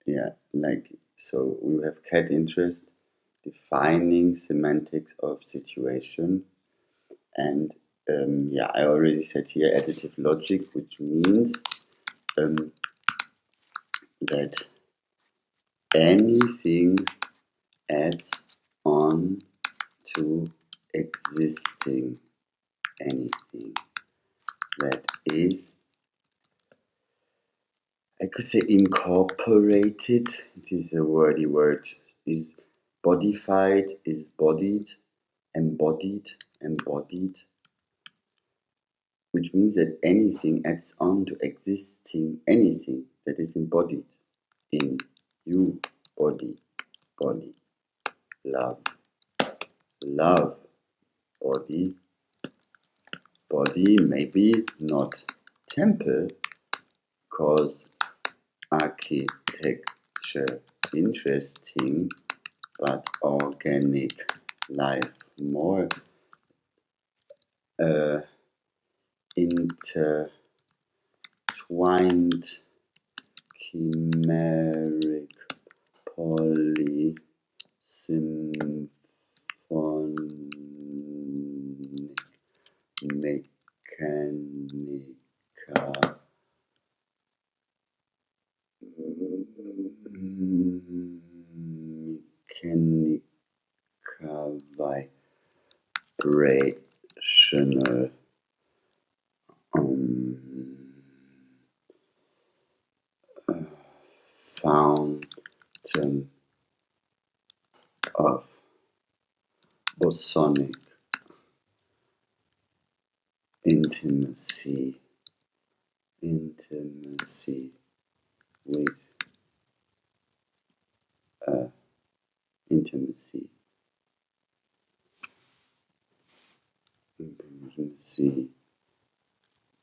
Yeah, like, so we have cat interest, defining semantics of situation. And yeah, I already said here additive logic, which means that anything adds on to existing, anything that is, I could say, incorporated. It is a wordy word. Is bodified, is bodied, embodied, which means that anything adds on to existing, anything that is embodied in you, body, love, body, body, maybe not temple, cause architecture interesting, but organic life more intertwined, chimeric, polysymphonic, mechanica, vibrational, fountain of bosonic intimacy with intimacy,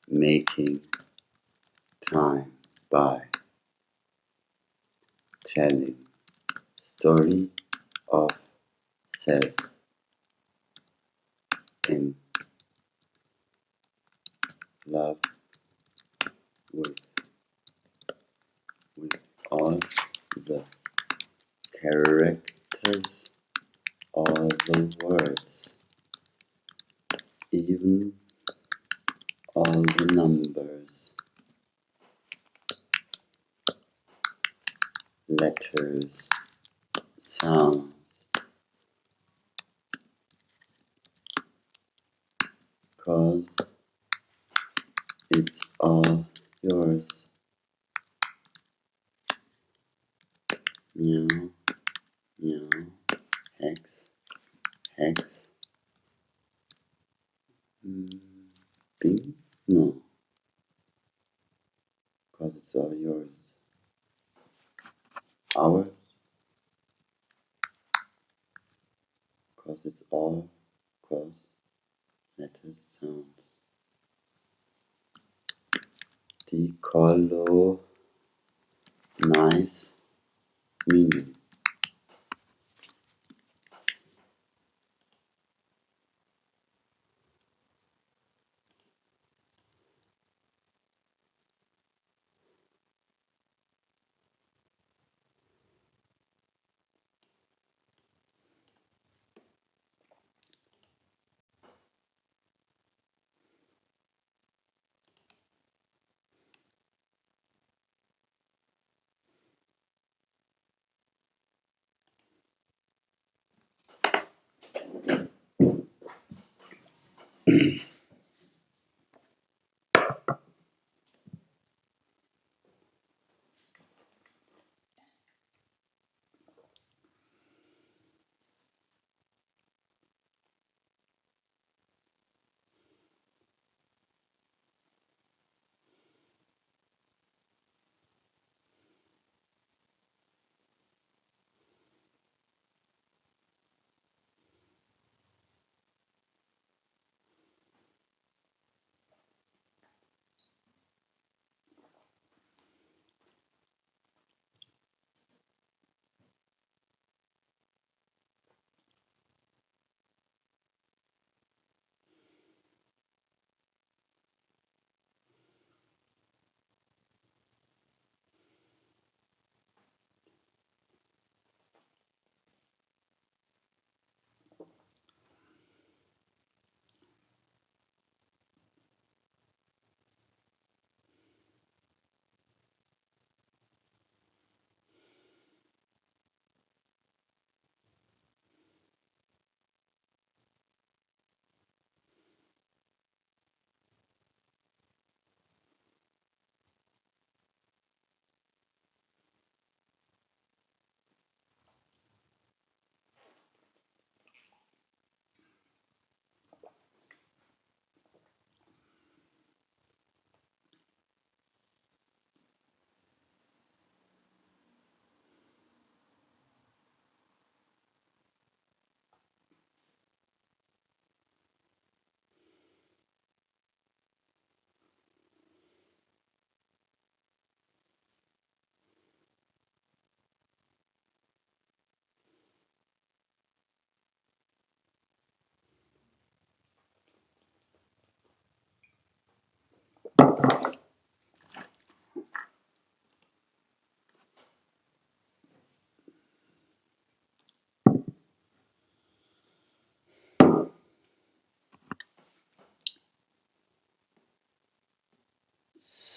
making time by telling story of self in love with all the characters, all the words, even all the numbers, letters, sounds, cause it's all yours. Meow, meow, hex, hex, bing, no, cause it's all yours. Hour, cause it's all, cause letters, sounds. Decolonize, meaning.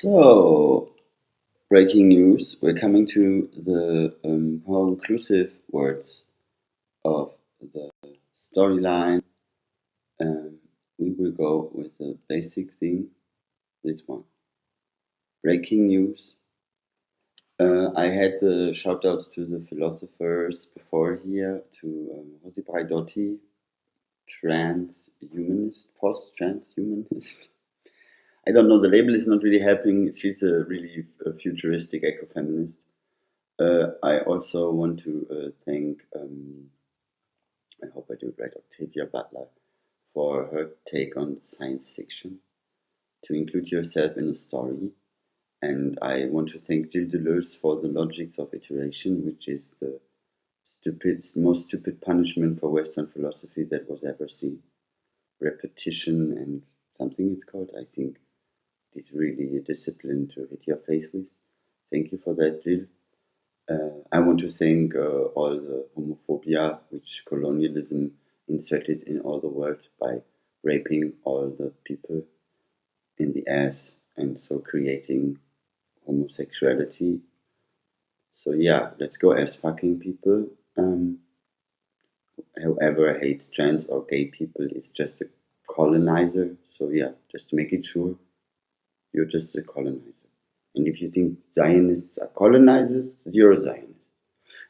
So, breaking news. We're coming to the conclusive words of the storyline. We will go with the basic theme, this one. Breaking news. I had the shout outs to the philosophers before here, to Jose Braidotti, transhumanist, post-transhumanist. I don't know, the label is not really helping. She's a really futuristic ecofeminist. I also want to thank, I hope I do it right, Octavia Butler, for her take on science fiction, to include yourself in a story. And I want to thank Gilles Deleuze for the logics of iteration, which is the most stupid punishment for Western philosophy that was ever seen. Repetition and something it's called, I think, is really a discipline to hit your face with. Thank you for that, Gilles. I want to thank all the homophobia which colonialism inserted in all the world by raping all the people in the ass and so creating homosexuality. So yeah, let's go ass fucking people. Whoever hates trans or gay people is just a colonizer. So yeah, just to make it sure, you're just a colonizer. And if you think Zionists are colonizers, you're a Zionist.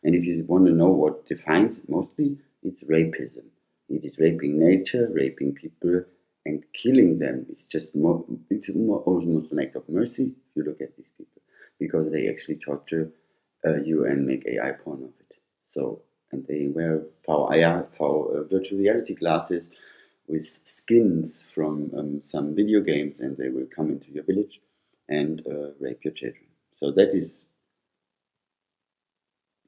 And if you want to know what defines it mostly, it's rapism. It is raping nature, raping people, and killing them. It's just more, almost an act of mercy if you look at these people, because they actually torture you and make AI porn of it. So, and they wear virtual reality glasses with skins from some video games, and they will come into your village and rape your children. So that is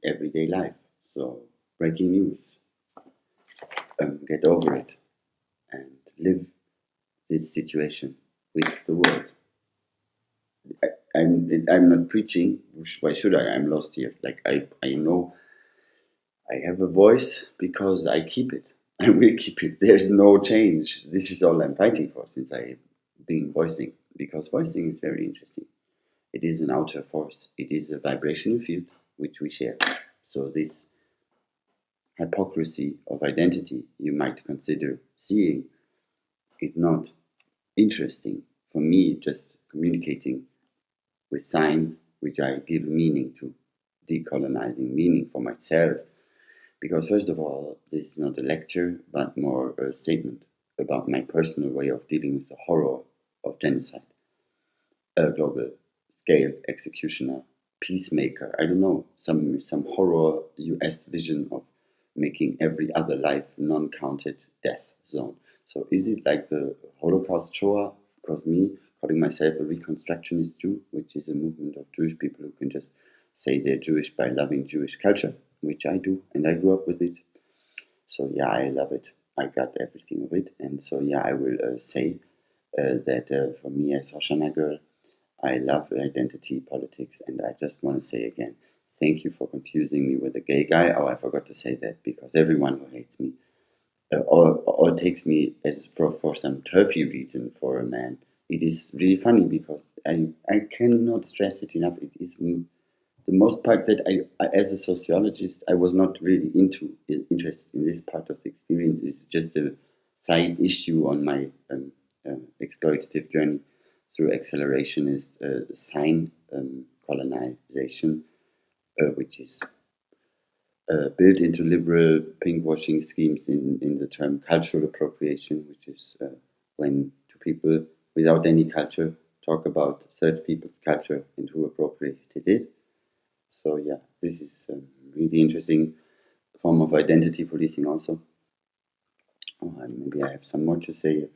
everyday life. So, breaking news. Get over it and live this situation with the world. I'm not preaching. Why should I? I'm lost here. Like I know I have a voice because I keep it. I will keep it. There's no change. This is all I'm fighting for since I've been voicing. Because voicing is very interesting. It is an outer force. It is a vibrational field which we share. So this hypocrisy of identity you might consider seeing is not interesting for me. Just communicating with signs which I give meaning to, decolonizing meaning for myself. Because first of all, this is not a lecture, but more a statement about my personal way of dealing with the horror of genocide. A global scale executioner, peacemaker, I don't know, some horror US vision of making every other life non-counted death zone. So is it like the Holocaust Shoah? Because me, calling myself a Reconstructionist Jew, which is a movement of Jewish people who can just say they're Jewish by loving Jewish culture, which I do, and I grew up with it. So yeah, I love it. I got everything of it, and so yeah, I will say that for me as Hoshana girl, I love identity politics, and I just want to say again, thank you for confusing me with a gay guy. Oh, I forgot to say that, because everyone who hates me or takes me as for some turfy reason for a man, it is really funny because I cannot stress it enough. It is the most part that I, as a sociologist, I was not really interested in this part of the experience. Is just a side issue on my exploitative journey through accelerationist sign colonization, which is built into liberal pinkwashing schemes in the term cultural appropriation, which is when two people without any culture talk about third people's culture and who appropriated it. So yeah, this is a really interesting form of identity policing also. Oh, maybe I have some more to say.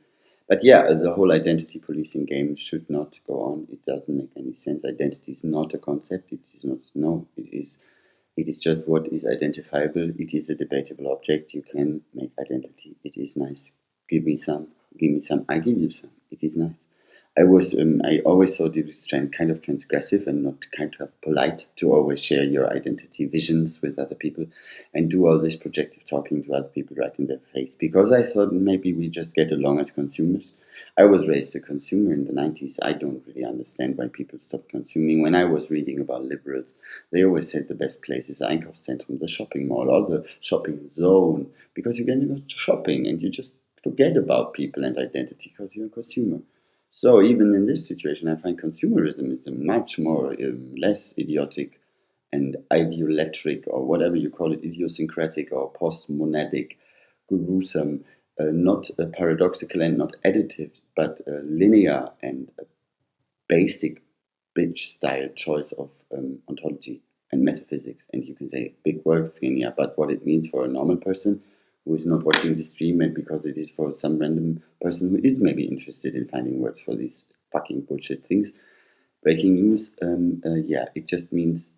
But yeah, the whole identity policing game should not go on. It doesn't make any sense. Identity is not a concept. It is not. No, it is. It is just what is identifiable. It is a debatable object. You can make identity. It is nice. Give me some. Give me some. I give you some. It is nice. I always thought it was kind of transgressive and not kind of polite to always share your identity visions with other people and do all this projective talking to other people right in their face, because I thought maybe we just get along as consumers. I was raised a consumer in the 90s. I don't really understand why people stopped consuming. When I was reading about liberals, they always said the best place is Einkaufszentrum, the shopping mall, or the shopping zone, because you can go shopping and you just forget about people and identity because you're a consumer. So even in this situation, I find consumerism is a much more less idiotic and ideolatric, or whatever you call it, idiosyncratic or post-monadic, gruesome, not paradoxical and not additive, but linear and basic bitch-style choice of ontology and metaphysics. And you can say big words, Xenia, but what it means for a normal person who is not watching the stream, and because it is for some random person who is maybe interested in finding words for these fucking bullshit things. Breaking news, it just means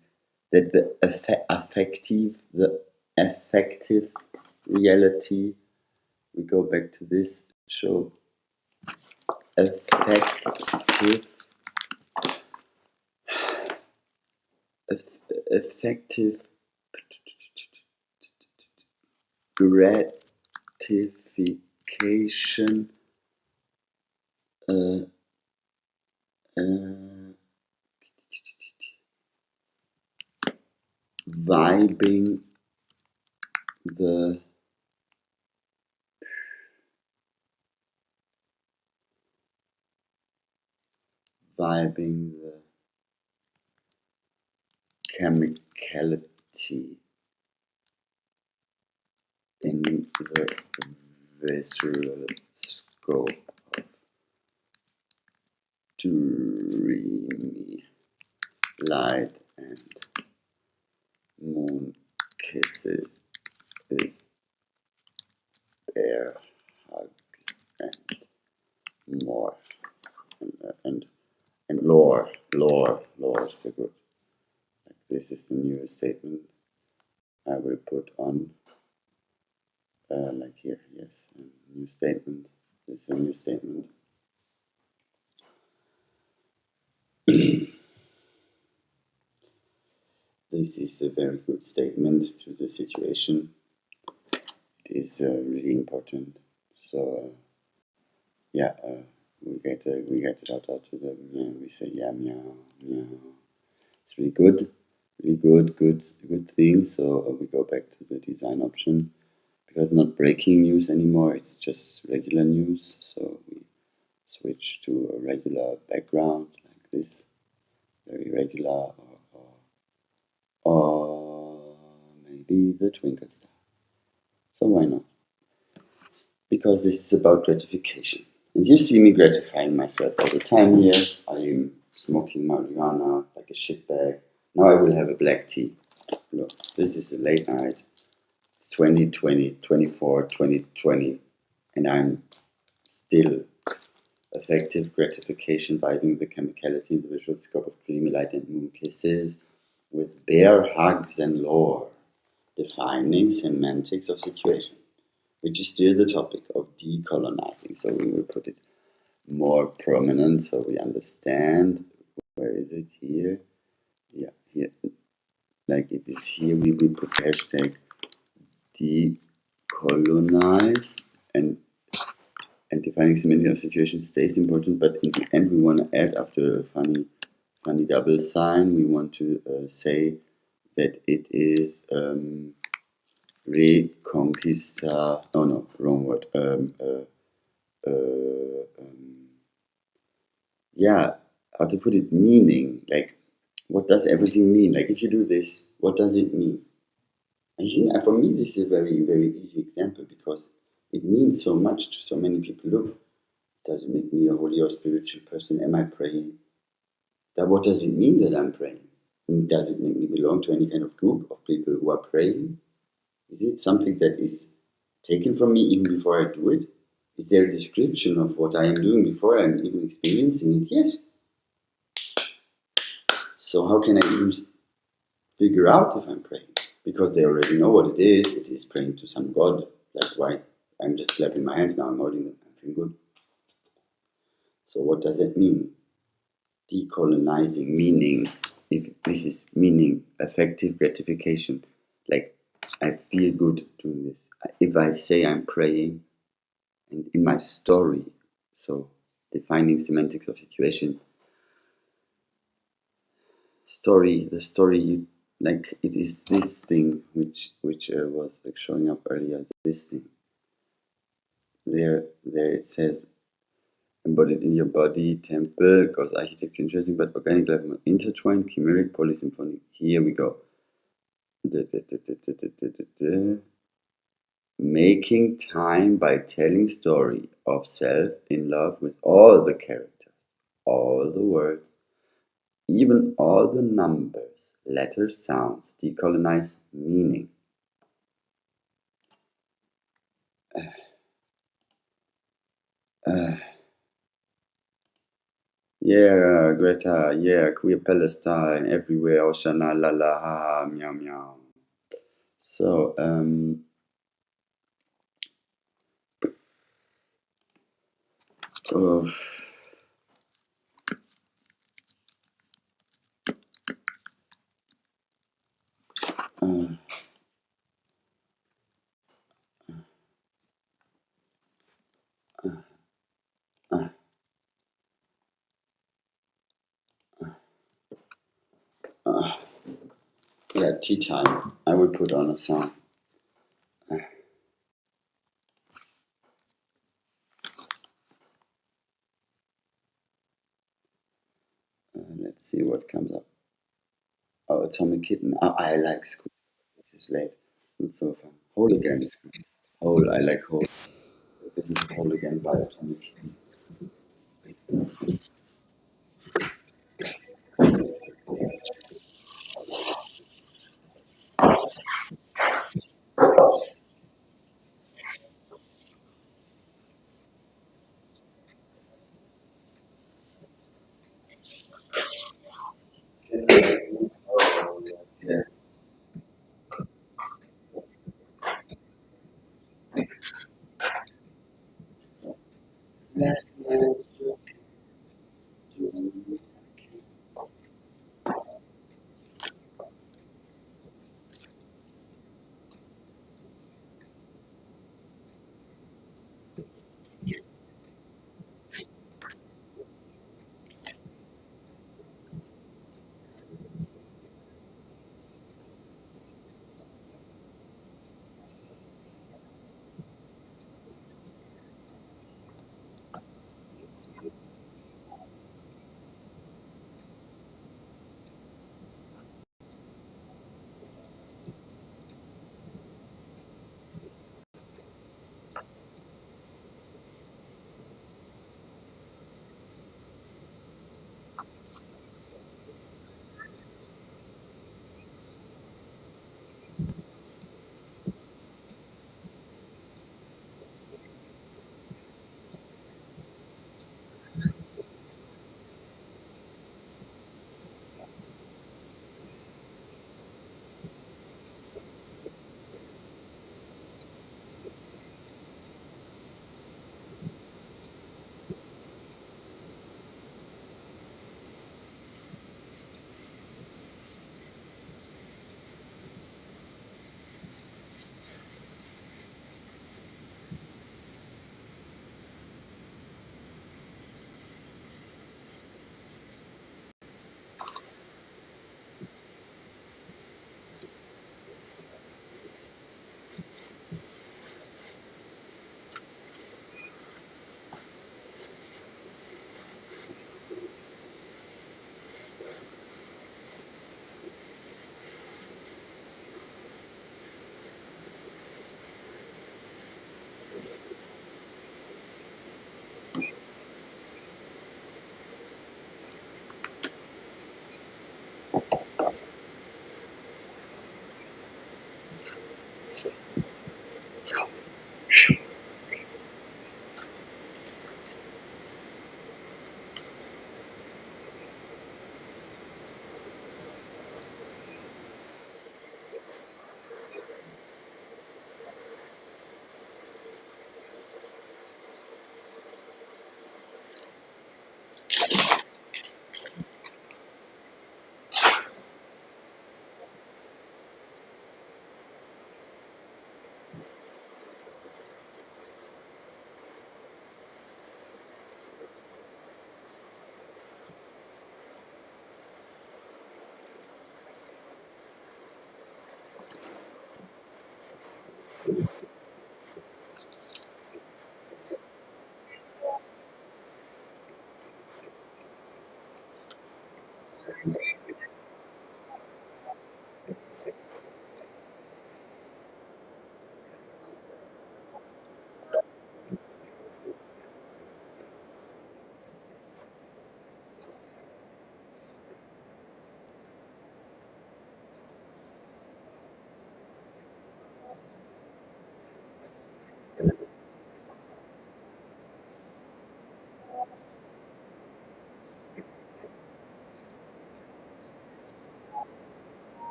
that the affective reality, we go back to this show, affective gratification, vibing the chemicality in the visceral scope of dreamy light and moon kisses with bear hugs and more. And lore is so good. Like, this is the new statement I will put on, like here, yes, a new statement. This is a new statement. This is a very good statement to the situation. It is really important. So we get it out to the we say meow. It's really good thing. So we go back to the design option, because not breaking news anymore. It's just regular news. So we switch to a regular background like this, very regular, or maybe the twinkle star. So why not? Because this is about gratification. And you see me gratifying myself all the time here. I am smoking marijuana like a shitbag. Now I will have a black tea. Look, this is a late night. It's 2020, and I'm still affective gratification, vibing the chemicality in the visual scope of dreamy light and moon kisses with bear hugs and lore, defining semantics of situation, which is still the topic of decolonizing. So we will put it more prominent so we understand. Where is it? Here? Yeah, here. Like it is here, we will put hashtag decolonize, and defining semantic of situation stays important, but in the end we want to add, after a funny double sign, we want to say that it is reconquista. Oh no, wrong word. How to put it? Meaning, like, what does everything mean? Like, if you do this, what does it mean? I think for me this is a very, very easy example, because it means so much to so many people. Look, does it make me a holy or spiritual person? Am I praying? What does it mean that I'm praying? Does it make me belong to any kind of group of people who are praying? Is it something that is taken from me even before I do it? Is there a description of what I am doing before I'm even experiencing it? Yes. So how can I even figure out if I'm praying? Because they already know what it is. It is praying to some God. Like, why? I'm just clapping my hands now. I'm holding them. I'm feeling good. So what does that mean? Decolonizing, meaning, if this is meaning, affective gratification, like I feel good doing this. If I say I'm praying, and in my story, so defining semantics of situation, the story you like, it is this thing which was like showing up earlier. This thing there it says embodied in your body, temple, cause architecture interesting, but organic life intertwined, chimeric, polysymphonic. Here we go. Making time by telling story of self in love with all the characters, all the words, even all the numbers, letters, sounds, decolonize meaning. Yeah, Greta, yeah, queer Palestine, everywhere, Oshana, la la, ha ha, meow meow. So, oh, uh, yeah, tea time. I will put on a song. Let's see what comes up. Oh, Atomic Kitten. Oh, I like school. This is late. It's so fun. Whole again is good. Whole, I like whole. Listen to Whole again by Atomic Kitten. Yeah.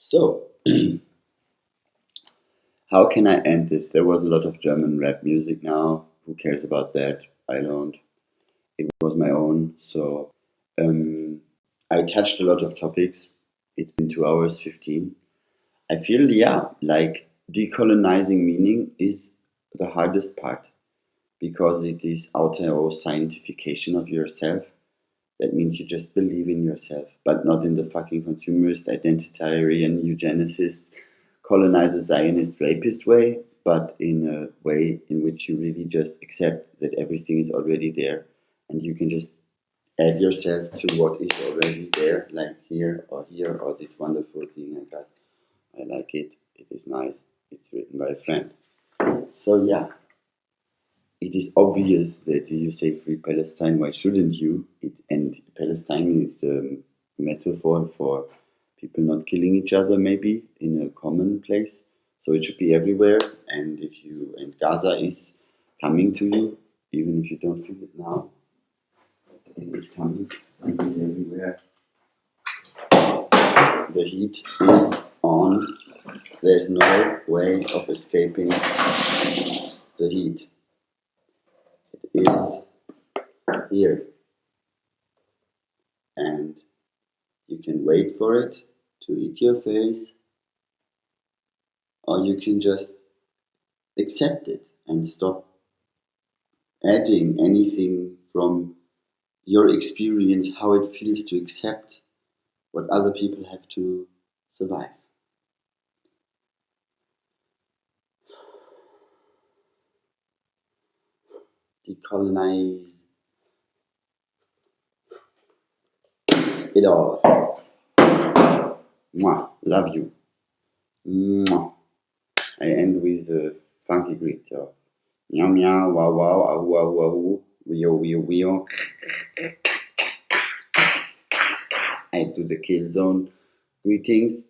So, how can I end this? There was a lot of German rap music now. Who cares about that? I don't. It was my own. So, um, I touched a lot of topics. It's been 2 hours 15. I feel, yeah, like decolonizing meaning is the hardest part because it is outer or scientification of yourself. That means you just believe in yourself, but not in the fucking consumerist, identitarian, eugenicist, colonizer, Zionist, rapist way, but in a way in which you really just accept that everything is already there and you can just add yourself to what is already there, like here, or this wonderful thing I got. I like it. It is nice. It's written by a friend. So yeah, it is obvious that you say free Palestine. Why shouldn't you? And Palestine is a metaphor for people not killing each other, maybe in a common place. So it should be everywhere. And Gaza is coming to you, even if you don't feel it now. It is coming. It is everywhere. The heat is on. There's no way of escaping the heat. It is here, and you can wait for it to eat your face, or you can just accept it and stop adding anything from your experience, how it feels to accept what other people have to survive. Decolonize it all. Mwah. Love you. Mwah. I end with the funky greet of meow meow, wow wow, ahu ahu ahu, weo weo weo. I do the kill zone greetings.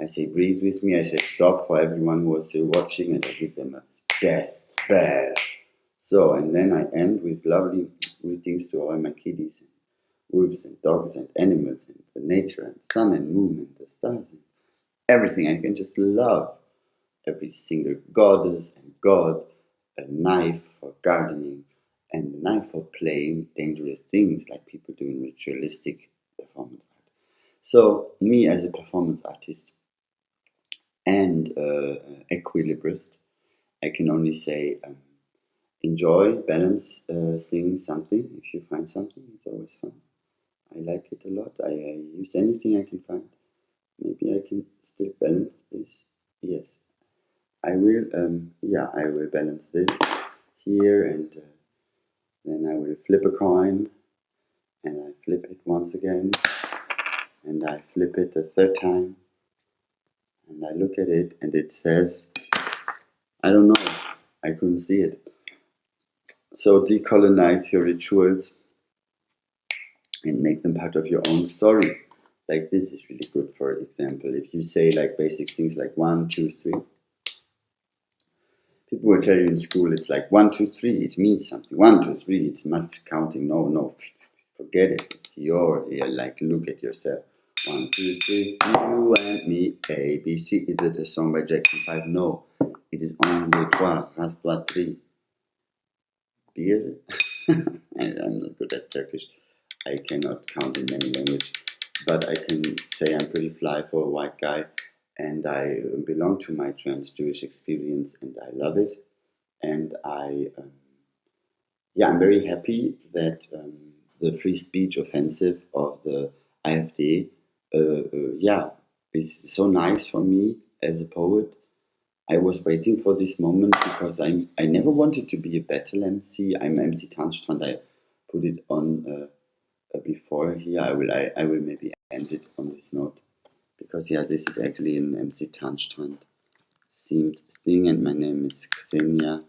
I say breathe with me. I say stop for everyone who was still watching, and I give them a death spell. So, and then I end with lovely greetings to all my kiddies, and wolves and dogs and animals and the nature and sun and moon and the stars and everything. I can just love every single goddess and god, a knife for gardening and a knife for playing dangerous things like people do in ritualistic performance art. So, me as a performance artist and equilibrist, I can only say enjoy balancing something. If you find something, it's always fun. I like it a lot. I use anything I can find. Maybe I can still balance this. Yes, I will. Yeah, I will balance this here, and then I will flip a coin, and I flip it once again, and I flip it a third time, and I look at it, and it says, I don't know, I couldn't see it. So decolonize your rituals and make them part of your own story. Like this is really good, for example. If you say like basic things like 1, 2, 3, people will tell you in school it's like 1, 2, 3, it means something. 1, 2, 3, it's much counting. No, forget it. It's like look at yourself. 1, 2, 3, you and me, A, B, C. Is it a song by Jackson 5? No. It is un, deux, trois, ras, trois, tri. Beer? I'm not good at Turkish. I cannot count in many languages, but I can say I'm pretty fly for a white guy, and I belong to my trans Jewish experience, and I love it. And I'm very happy that the free speech offensive of the AfD, is so nice for me as a poet. I was waiting for this moment because I never wanted to be a battle MC. I'm MC Tanzstrand. I put it on before here. I will maybe end it on this note because this is actually an MC Tanzstrand themed thing, and my name is Xenia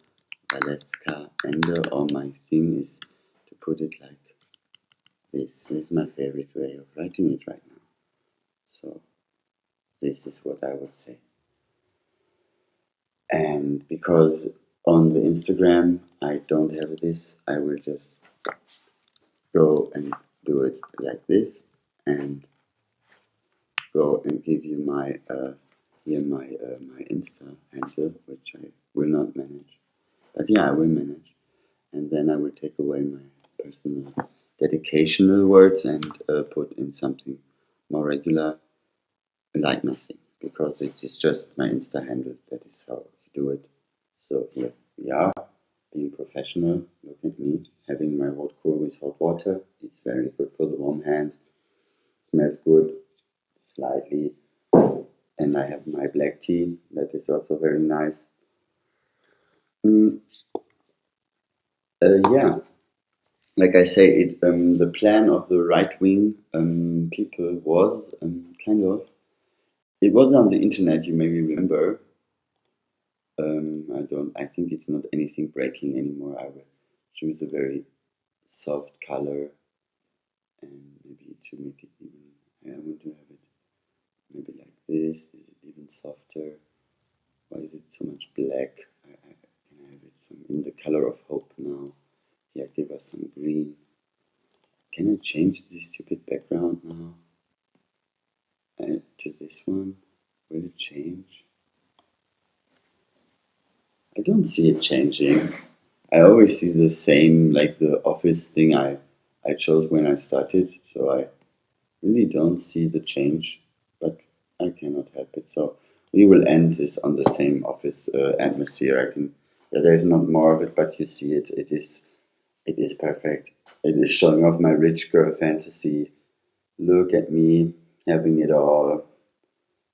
Valeska Ende, or my thing is to put it like this. This is my favorite way of writing it right now. So this is what I would say. And because on the Instagram I don't have this, I will just go and do it like this and go and give you my my Insta handle, which I will not manage. But I will manage. And then I will take away my personal dedicational words and put in something more regular, like nothing, because it is just my Insta handle. That is how you do it. So here we are, being professional. Look at me, having my hot cool with hot water. It's very good for the warm hands. Smells good, slightly. And I have my black tea. That is also very nice. Like I say, the plan of the right wing people was kind of. It was on the internet. You maybe remember. I think it's not anything breaking anymore. I will choose a very soft color, and maybe to make it even. I want to have it maybe like this. Is it even softer? Why is it so much black? Can I have it some in the color of hope now? Yeah, give us some green. Can I change this stupid background now? Add to this one. Will it change? I don't see it changing. I always see the same, like the office thing I chose when I started. So I really don't see the change, but I cannot help it. So we will end this on the same office atmosphere. There's not more of it, but you see it. It is perfect. It is showing off my rich girl fantasy. Look at me having it all.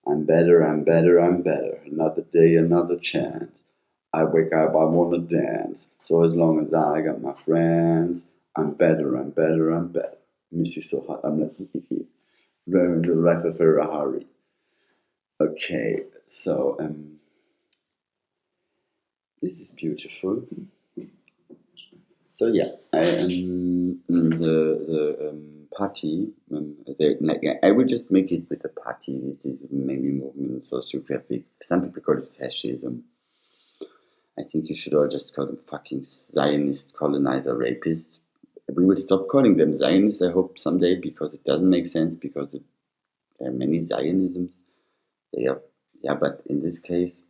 I'm better, I'm better, I'm better. Another day, another chance. I wake up, I wanna dance. So as long as I got my friends, I'm better, I'm better, I'm better. Missy so hot, I'm like the life of Ferrari. Okay, so this is beautiful. So I the party. I would just make it with a party. It is maybe movement, sociographic. Some people call it fascism. I think you should all just call them fucking Zionist, colonizer, rapist. We will stop calling them Zionists, I hope, someday, because it doesn't make sense, because there are many Zionisms. But in this case,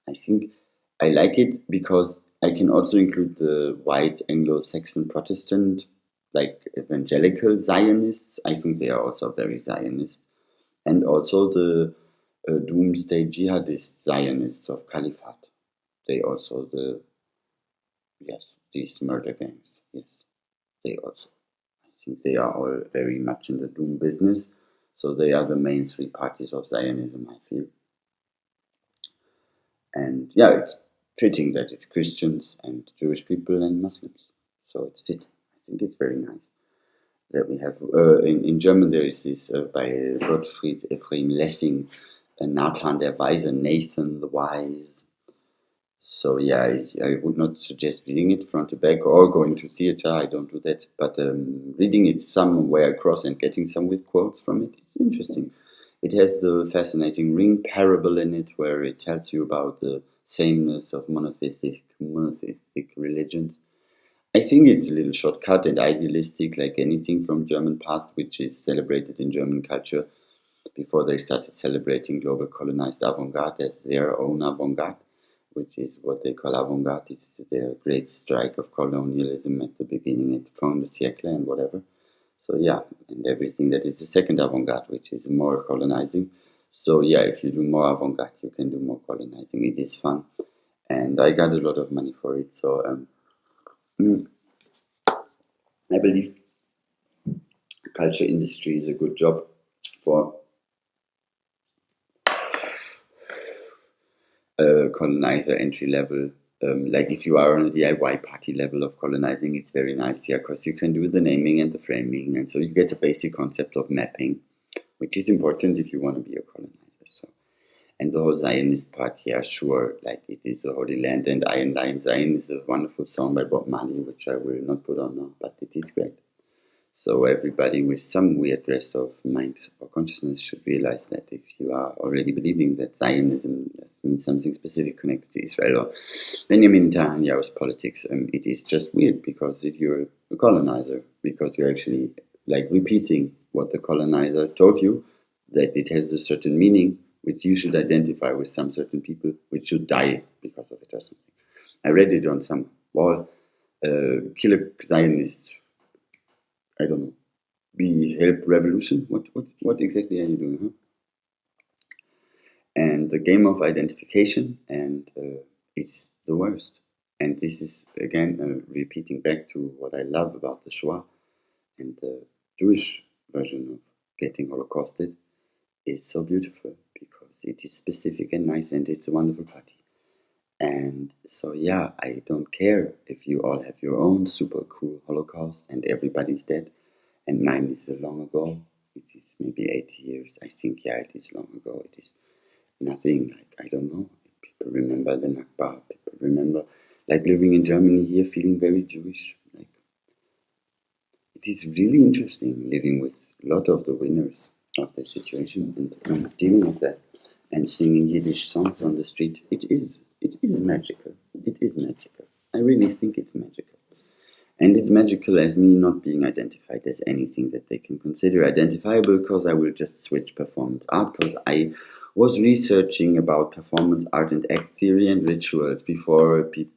I think I like it because I can also include the white Anglo-Saxon Protestant, like evangelical Zionists. I think they are also very Zionist. And also the doomsday jihadist Zionists of Caliphate. They also Yes, these murder gangs, yes, they also. I think they are all very much in the doom business. So they are the main three parties of Zionism, I feel. And yeah, it's fitting that it's Christians and Jewish people and Muslims. So it's fitting. I think it's very nice that we have. In German, there is this by Gottfried Ephraim Lessing, Nathan der Weise, Nathan the Wise. So yeah, I would not suggest reading it front to back or going to theater. I don't do that. But reading it somewhere across and getting some with quotes from it, it's interesting. It has the fascinating ring parable in it, where it tells you about the sameness of monotheistic religions. I think it's a little shortcut and idealistic, like anything from German past, which is celebrated in German culture before they started celebrating global colonized avant-garde as their own avant-garde, which is what they call avant-garde. It's their great strike of colonialism at the beginning of the siècle and whatever. So yeah, and everything that is the second avant-garde, which is more colonizing. So yeah, if you do more avant-garde, you can do more colonizing. It is fun, and I got a lot of money for it. So I believe culture industry is a good job for colonizer entry level. Like if you are on a DIY party level of colonizing, it's very nice here because you can do the naming and the framing, and so you get a basic concept of mapping, which is important if you want to be a colonizer. So, and the whole Zionist part, yeah, sure, like it is the Holy Land and Iron Lion Zion is a wonderful song by Bob Marley, which I will not put on now, but it is great. So everybody with some weird rest of mind or consciousness should realize that if you are already believing that Zionism means something specific connected to Israel or Benjamin Netanyahu's politics, it is just weird because you're a colonizer, because you're actually like repeating what the colonizer told you, that it has a certain meaning which you should identify with some certain people which should die because of it or something. I read it on some wall, kill a Zionist, I don't know, we help revolution. What exactly are you doing? Huh? And the game of identification and is the worst. And this is again repeating back to what I love about the Shoah and the Jewish version of getting Holocausted is so beautiful because it is specific and nice and it's a wonderful party. And so yeah, I don't care if you all have your own super cool Holocaust and everybody's dead. And mine is long ago. It is maybe 80 years. I think, yeah, it is long ago. It is nothing, like, I don't know. People remember the Nakba. People remember, like, living in Germany here, feeling very Jewish. Like, it is really interesting living with a lot of the winners of the situation and dealing with that and singing Yiddish songs on the street. It is magical. It is magical. I really think it's magical. And it's magical as me not being identified as anything that they can consider identifiable, because I will just switch performance art, because I was researching about performance art and act theory and rituals before people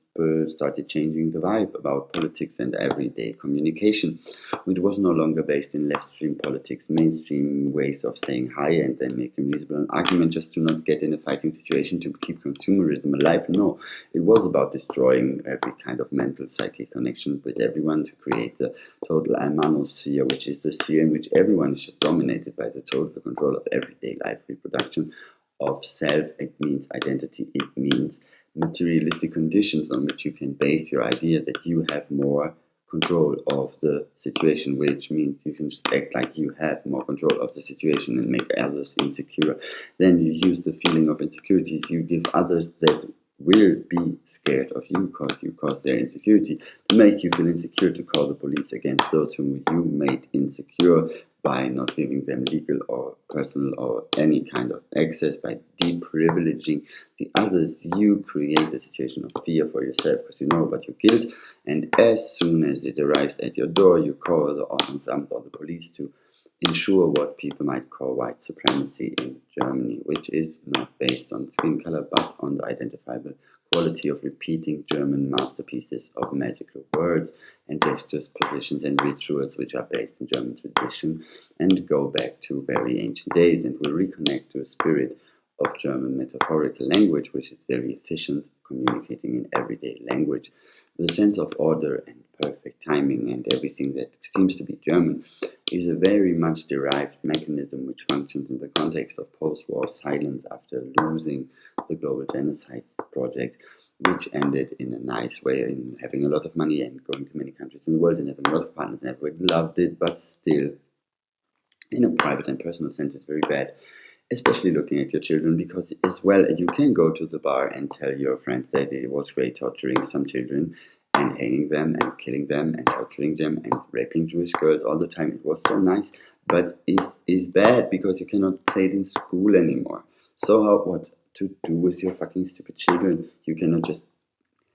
started changing the vibe about politics and everyday communication, which was no longer based in left-stream politics, mainstream ways of saying hi and then making reasonable an argument just to not get in a fighting situation to keep consumerism alive. No, it was about destroying every kind of mental psychic connection with everyone to create the total manosphere, which is the sphere in which everyone is just dominated by the total control of everyday life reproduction of self. It means identity. It means materialistic conditions on which you can base your idea that you have more control of the situation, which means you can just act like you have more control of the situation and make others insecure. Then you use the feeling of insecurities you give others that will be scared of you because you cause their insecurity to make you feel insecure, to call the police against those whom you made insecure by not giving them legal or personal or any kind of access, by deprivileging the others. You create a situation of fear for yourself because you know about your guilt, and as soon as it arrives at your door, you call the Ordnungsamt or the police to ensure what people might call white supremacy in Germany, which is not based on skin color but on the identifiable quality of repeating German masterpieces of magical words and gestures, positions, and rituals which are based in German tradition and go back to very ancient days and will reconnect to a spirit of German metaphorical language, which is very efficient, communicating in everyday language. The sense of order and perfect timing and everything that seems to be German is a very much derived mechanism which functions in the context of post-war silence after losing the global genocide project, which ended in a nice way in having a lot of money and going to many countries in the world and having a lot of partners and everybody loved it, but still, in a private and personal sense, it's very bad. Especially looking at your children, because as well you can go to the bar and tell your friends that it was great torturing some children and hanging them and killing them and torturing them and raping Jewish girls all the time. It was so nice, but it's bad because you cannot say it in school anymore. So what to do with your fucking stupid children? You cannot just,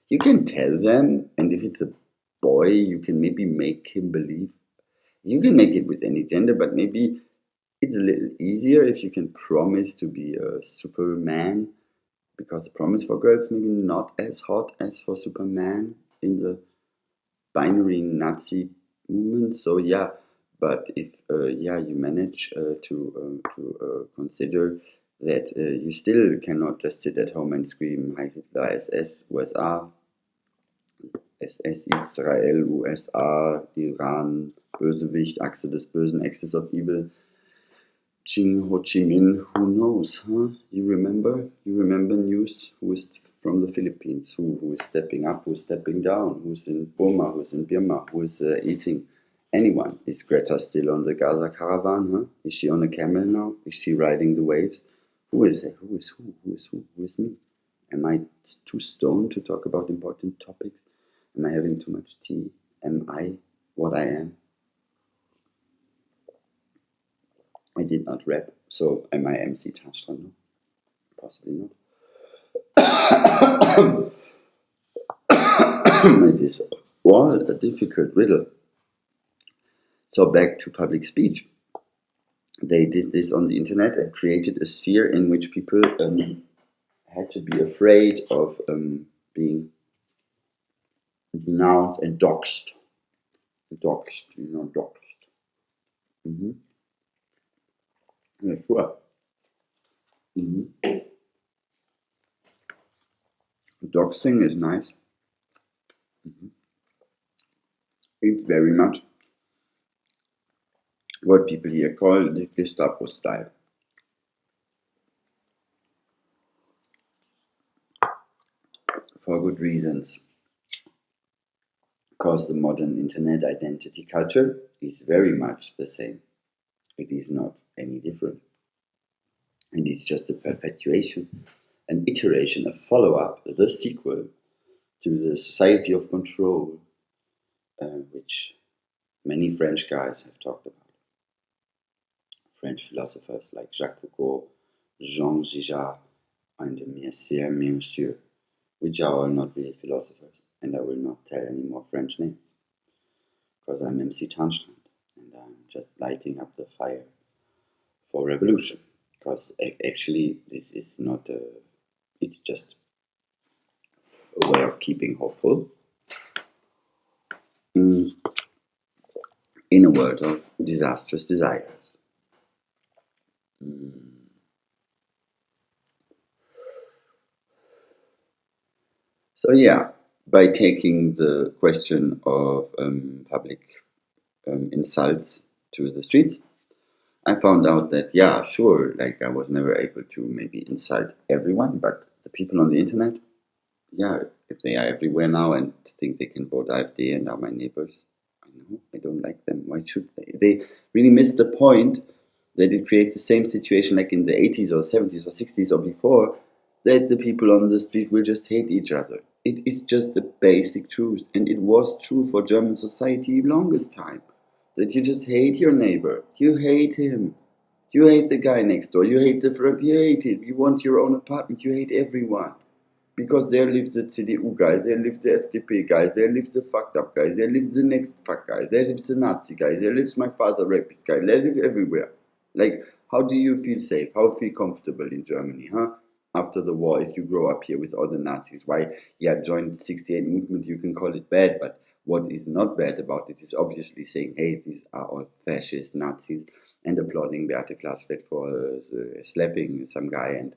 you can tell them, and if it's a boy, you can maybe make him believe. You can make it with any gender, but maybe it's a little easier if you can promise to be a Superman, because the promise for girls maybe not as hot as for Superman in the binary Nazi movement. So yeah, but if you manage to consider that you still cannot just sit at home and scream Heil Hitler, SS, USA, SS, Israel, USA, Iran, Bösewicht, Achse des Bösen, Axis of Evil, Ho Chi Minh, who knows, huh? You remember? You remember news? Who is from the Philippines? Who is stepping up? Who is stepping down? Who's in Burma? Who's in Burma? Who is eating? Anyone? Is Greta still on the Gaza caravan? Huh? Is she on a camel now? Is she riding the waves? Who is it? Who is who? Who is who? Who is me? Am I too stoned to talk about important topics? Am I having too much tea? Am I what I am? I did not rap, so am I MC Touchdown? No? Possibly not. It is all a difficult riddle. So back to public speech. They did this on the internet and created a sphere in which people had to be afraid of being denounced and doxed. Doxed, you know, doxed. Mm-hmm. Yeah, sure. Mm-hmm. Doxing is nice. Mm-hmm. It's very much what people here call the Gestapo style. For good reasons. Because the modern internet identity culture is very much the same. It is not any different. And it's just a perpetuation, an iteration, a follow-up, the sequel to the society of control, which many French guys have talked about. French philosophers like Jacques Foucault, Jean Girard, and Messier Monsieur, which are all not real philosophers, and I will not tell any more French names, because I'm MC Tanstrand, and I'm just lighting up the fire for revolution, because actually this is not it's just a way of keeping hopeful in a world of disastrous desires. So yeah, by taking the question of public insults to the streets, I found out that, yeah, sure, like I was never able to maybe insult everyone, but the people on the internet, yeah, if they are everywhere now and think they can vote AfD and are my neighbors, I know, I don't like them. Why should they? They really miss the point that it creates the same situation like in the 80s or 70s or 60s or before, that the people on the street will just hate each other. It is just the basic truth, and it was true for German society longest time. That you just hate your neighbor. You hate him. You hate the guy next door. You hate the friend. You hate him. You want your own apartment. You hate everyone. Because there lives the CDU guy, there lives the FDP guy, there lives the fucked up guy, there lives the next fuck guy, there lives the Nazi guy, there lives my father rapist guy, they live everywhere. Like, how do you feel safe? How feel comfortable in Germany, huh? After the war, if you grow up here with all the Nazis, why? Yeah, join the 68 movement, you can call it bad, but what is not bad about it is obviously saying, hey, these are all fascist Nazis, and applauding Beate Glasfeld for slapping some guy and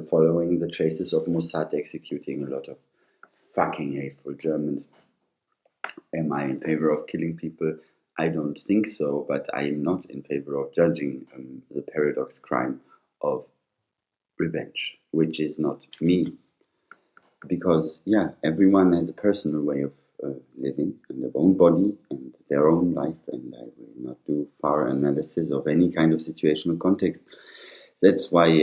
following the traces of Mossad executing a lot of fucking hateful Germans. Am I in favor of killing people? I don't think so, but I am not in favor of judging the paradox crime of revenge, which is not me. Because, yeah, everyone has a personal way of living in their own body and their own life, and I will not do far analysis of any kind of situational context. That's why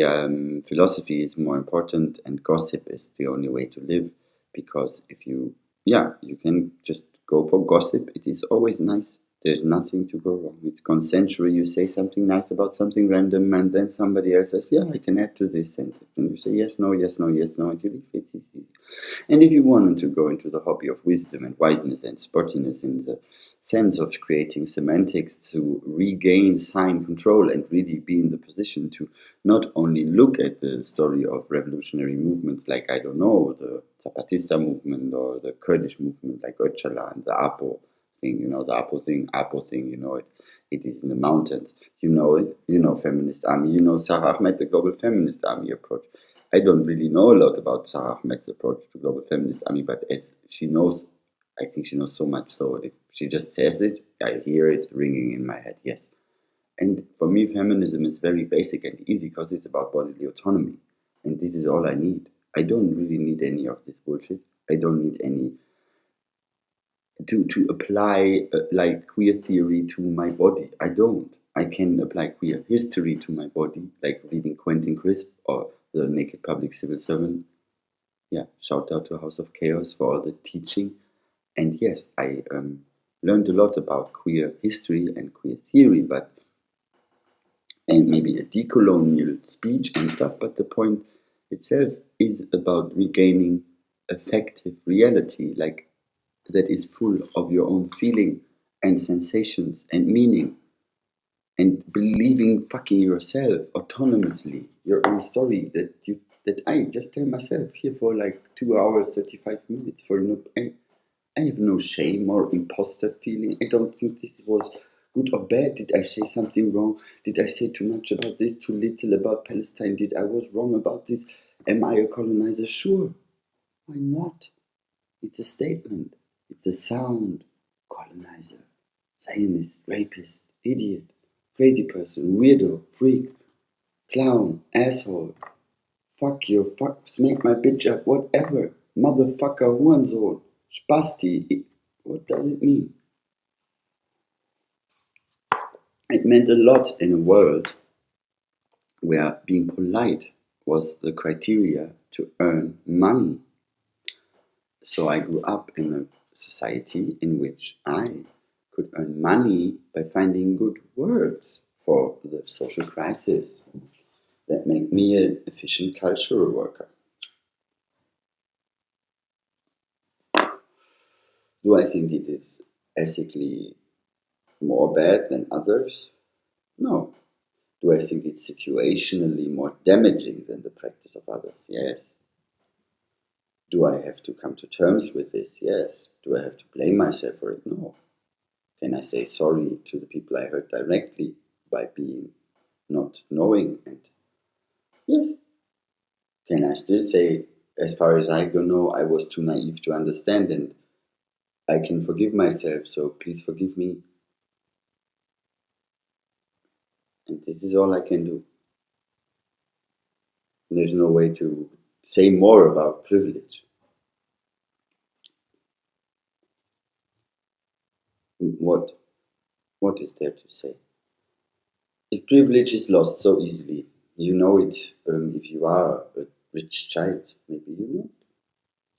philosophy is more important and gossip is the only way to live. Because if you, yeah, you can just go for gossip. It is always nice. There's nothing to go wrong. It's consensual. You say something nice about something random, and then somebody else says, "Yeah, I can add to this," and you say yes, no, yes, no, yes, no, and you leave. It's easy. And if you wanted to go into the hobby of wisdom and wiseness and sportiness in the sense of creating semantics to regain sign control and really be in the position to not only look at the story of revolutionary movements like, I don't know, the Zapatista movement or the Kurdish movement like Öcalan and the Apo thing, Apo thing, it is in the mountains. You know it, feminist army, Sarah Ahmed, the global feminist army approach. I don't really know a lot about Sarah Ahmed's approach to global feminist army, but as she knows, I think she knows so much. So if she just says it, I hear it ringing in my head. Yes. And for me, feminism is very basic and easy because it's about bodily autonomy. And this is all I need. I don't really need any of this bullshit. I don't need any to apply like queer theory to my body. I don't. I can apply queer history to my body, like reading Quentin Crisp or The Naked Public Civil Servant. Yeah, shout out to House of Chaos for all the teaching. And yes, I learned a lot about queer history and queer theory, and maybe a decolonial speech and stuff, but the point itself is about regaining effective reality, like that is full of your own feeling and sensations and meaning and believing fucking yourself autonomously, your own story that I just tell myself here for like 2 hours, 35 minutes for no, I have no shame or imposter feeling. I don't think this was good or bad. Did I say something wrong? Did I say too much about this, too little about Palestine? Did I was wrong about this? Am I a colonizer? Sure. Why not? It's a statement. It's a sound. Colonizer, Zionist, rapist, idiot, crazy person, weirdo, freak, clown, asshole, fuck you, smack my bitch up, whatever, motherfucker, Hurensohn, Spasti. What does it mean? It meant a lot in a world where being polite was the criteria to earn money. So I grew up in a society in which I could earn money by finding good words for the social crisis that make me an efficient cultural worker. Do I think it is ethically more bad than others? No. Do I think it's situationally more damaging than the practice of others? Yes. Do I have to come to terms with this? Yes. Do I have to blame myself for it? No. Can I say sorry to the people I hurt directly by being not knowing? And yes. Can I still say, as far as I don't know, I was too naive to understand and I can forgive myself, so please forgive me. And this is all I can do. There's no way to say more about privilege. What what is there to say? If privilege is lost so easily, you know it if you are a rich child, maybe you know it.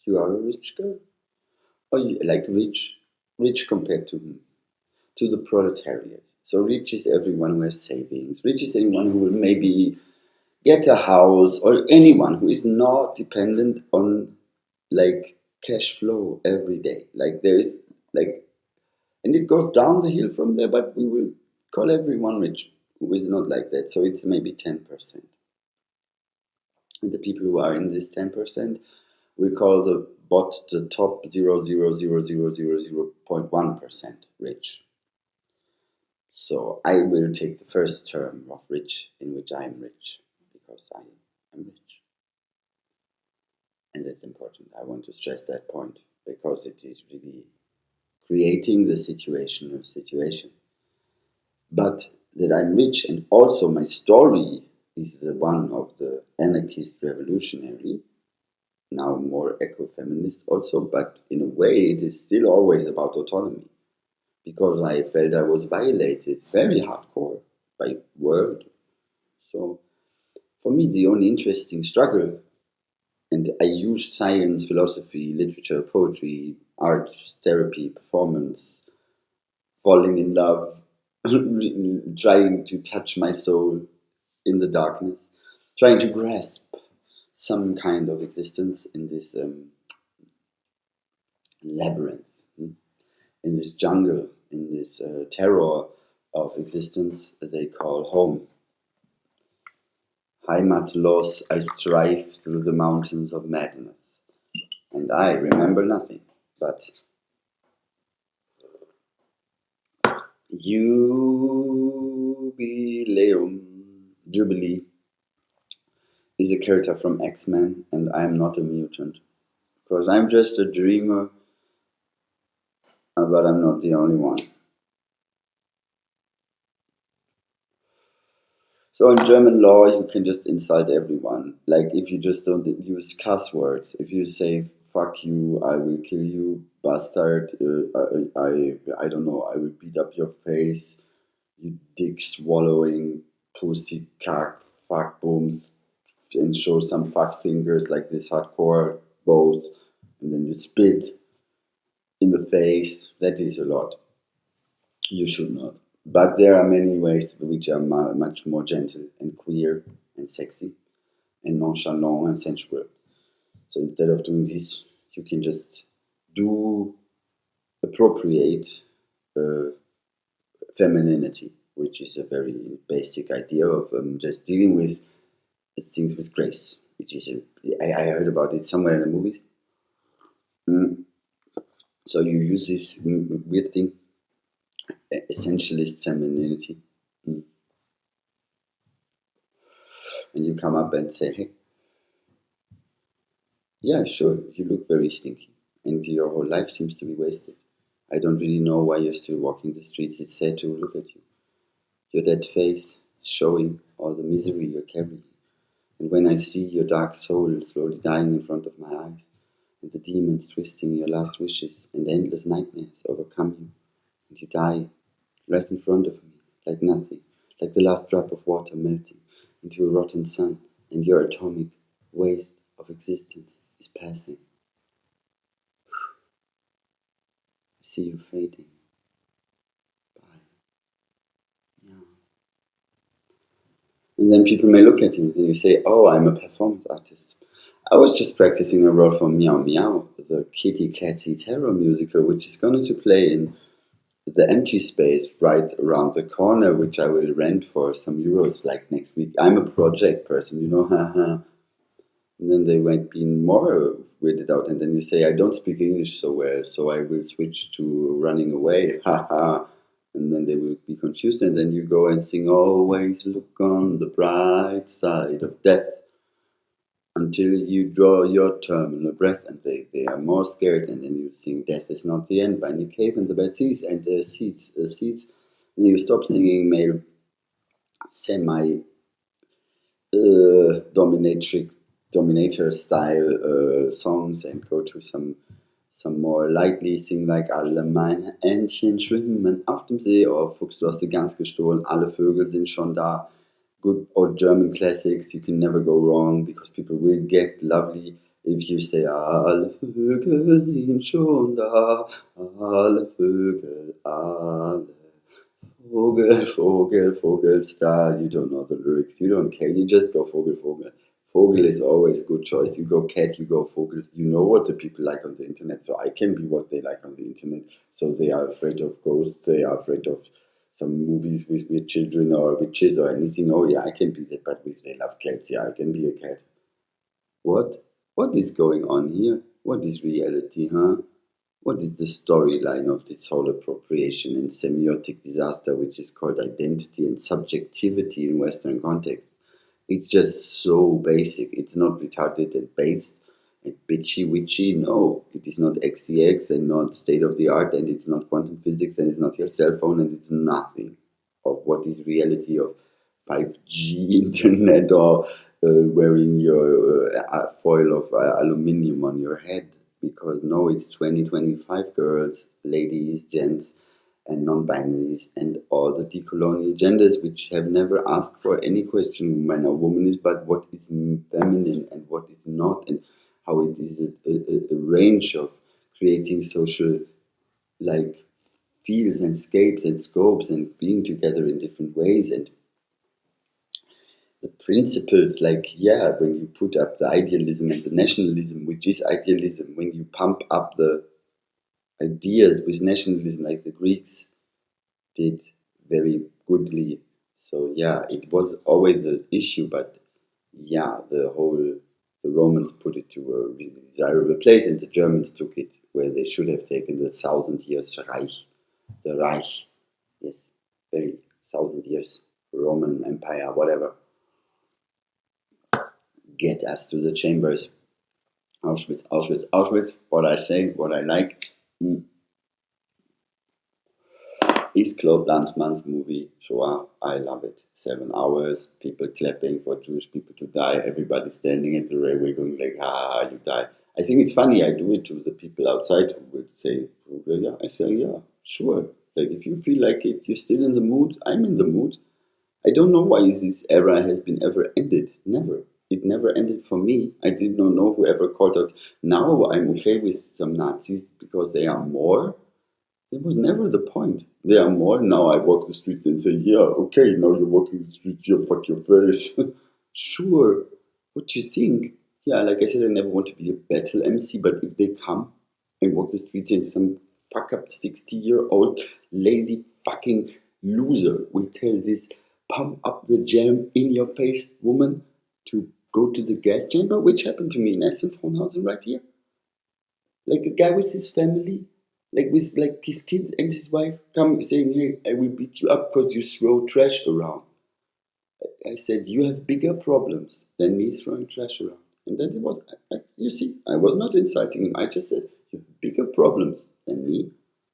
You are a rich girl. Or you, like rich compared to whom? To the proletariat. So rich is everyone who has savings. Rich is anyone who will maybe get a house or anyone who is not dependent on like cash flow every day. Like there is like, and it goes down the hill from there, but we will call everyone rich who is not like that. So it's maybe 10%. And the people who are in this 10%, we call the top 0.00000.1% rich. So I will take the first term of rich in which I am rich because I am rich. And that's important. I want to stress that point because it is really creating the situation. But that I'm rich, and also my story is the one of the anarchist revolutionary, now more eco-feminist also, but in a way it is still always about autonomy because I felt I was violated very hardcore by world. So for me, the only interesting struggle, and I used science, philosophy, literature, poetry, art, therapy, performance, falling in love, trying to touch my soul in the darkness, trying to grasp some kind of existence in this labyrinth, in this jungle, in this terror of existence they call home. Heimat loss, I strive through the mountains of madness, and I remember nothing. But Jubilee is a character from X-Men, and I'm not a mutant. Because I'm just a dreamer, but I'm not the only one. So in German law, you can just insult everyone. Like if you just don't use cuss words. If you say "fuck you," "I will kill you," "bastard," I don't know, "I will beat up your face," "you dick swallowing," "pussy cock," "fuck booms," and show some fuck fingers like this hardcore both, and then you spit in the face. That is a lot. You should not. But there are many ways which are much more gentle and queer and sexy and nonchalant and sensual. So instead of doing this, you can just do appropriate uh, femininity, which is a very basic idea of just dealing with things with grace. Which is I heard about it somewhere in the movies. Mm. So you use this weird thing, essentialist femininity. Mm. And you come up and say, hey, yeah, sure, you look very stinky, and your whole life seems to be wasted. I don't really know why you're still walking the streets. It's sad to look at you. Your dead face is showing all the misery you're carrying. And when I see your dark soul slowly dying in front of my eyes, and the demons twisting your last wishes, and endless nightmares overcome you, and you die right in front of me, like nothing, like the last drop of water melting into a rotten sun, and your atomic waste of existence is passing. I see you fading. Bye. Yeah. And then people may look at you and you say, oh, I'm a performance artist. I was just practicing a role for Meow Meow, the kitty catty terror musical, which is going to play in the empty space right around the corner, which I will rent for some euros like next week. I'm a project person, you know, haha. And then they might be more weirded out, and then you say, I don't speak English so well, so I will switch to running away, haha. And then they will be confused, and then you go and sing, always look on the bright side of death until you draw your terminal breath, and they are more scared, and then you sing Death is Not the End by Nick Cave and the Bad Seeds, and seeds, and you stop singing male semi dominator style songs and go to some more lightly thing like alle meine Entchen schwimmen auf dem See or Fuchs, du hast sie ganz gestohlen, alle Vögel sind schon da. Good old German classics, you can never go wrong because people will get lovely if you say alle Vögel sind schon da, alle Vögel, alle Vogel, Vogel, Vogelstar. You don't know the lyrics. You don't care. You just go Vogel, Vogel. Vogel is always good choice. You go cat, you go Vogel. You know what the people like on the internet, so I can be what they like on the internet. So they are afraid of ghosts. They are afraid of some movies with children or witches or anything. Oh yeah, I can be that. But if they love cats, yeah, I can be a cat. What? What is going on here? What is reality, huh? What is the storyline of this whole appropriation and semiotic disaster, which is called identity and subjectivity in Western context? It's just so basic. It's not retarded and based. and bitchy witchy. No, it is not XCX and not state of the art, and it's not quantum physics, and it's not your cell phone, and it's nothing of what is reality of 5G internet or wearing your foil of aluminium on your head. Because no, it's 2025, girls, ladies, gents, and non-binaries, and all the decolonial genders which have never asked for any question who man or woman is, but what is feminine and what is not, and how it is a range of creating social like fields and scapes and scopes and being together in different ways, and the principles, like, yeah, when you put up the idealism and the nationalism, which is idealism, when you pump up the ideas with nationalism, like the Greeks did very goodly. So yeah, it was always an issue, but yeah, the Romans put it to a really desirable place, and the Germans took it where they should have taken the 1,000 years Reich, the Reich, yes, very 1,000 years Roman Empire, whatever. Get us to the chambers. Auschwitz, Auschwitz, Auschwitz. What I say, what I like. Is Claude Lanzmann's movie Shoah. I love it. 7 hours, people clapping for Jewish people to die, everybody standing at the railway going like, ah, you die. I think it's funny. I do it to the people outside who would say, well, yeah. I say, yeah, sure. Like, if you feel like it, you're still in the mood. I'm in the mood. I don't know why this era has been ever ended. Never. It never ended for me. I did not know whoever called out, now I'm okay with some Nazis because they are more. It was never the point. They are more. Now I walk the streets and say, yeah, okay, now you're walking the streets, yeah, fuck your face. Sure. What do you think? Yeah, like I said, I never want to be a battle MC, but if they come and walk the streets and some fuck up 60-year-old lazy fucking loser will tell this pump up the jam in your face woman to go to the gas chamber, which happened to me in Essen-Frohnhausen right here. Like a guy with his family, like with like his kids and his wife, come saying, "Hey, I will beat you up because you throw trash around." I said, "You have bigger problems than me throwing trash around." And then it was, you see, I was not inciting him. I just said, "You have bigger problems than me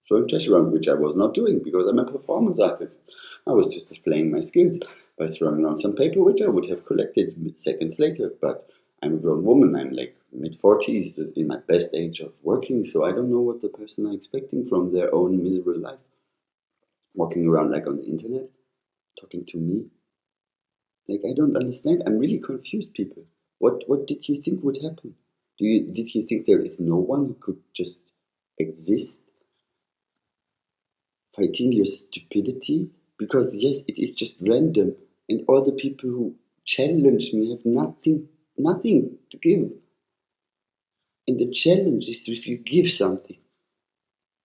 throwing trash around," which I was not doing because I'm a performance artist. I was just displaying my skills by throwing around some paper, which I would have collected seconds later. But I'm a grown woman. I'm like mid-40s, in my best age of working, so I don't know what the person are expecting from their own miserable life. Walking around like on the internet, talking to me. Like, I don't understand. I'm really confused, people. What did you think would happen? Did you think there is no one who could just exist fighting your stupidity? Because yes, it is just random, and all the people who challenge me have nothing to give. And the challenge is if you give something.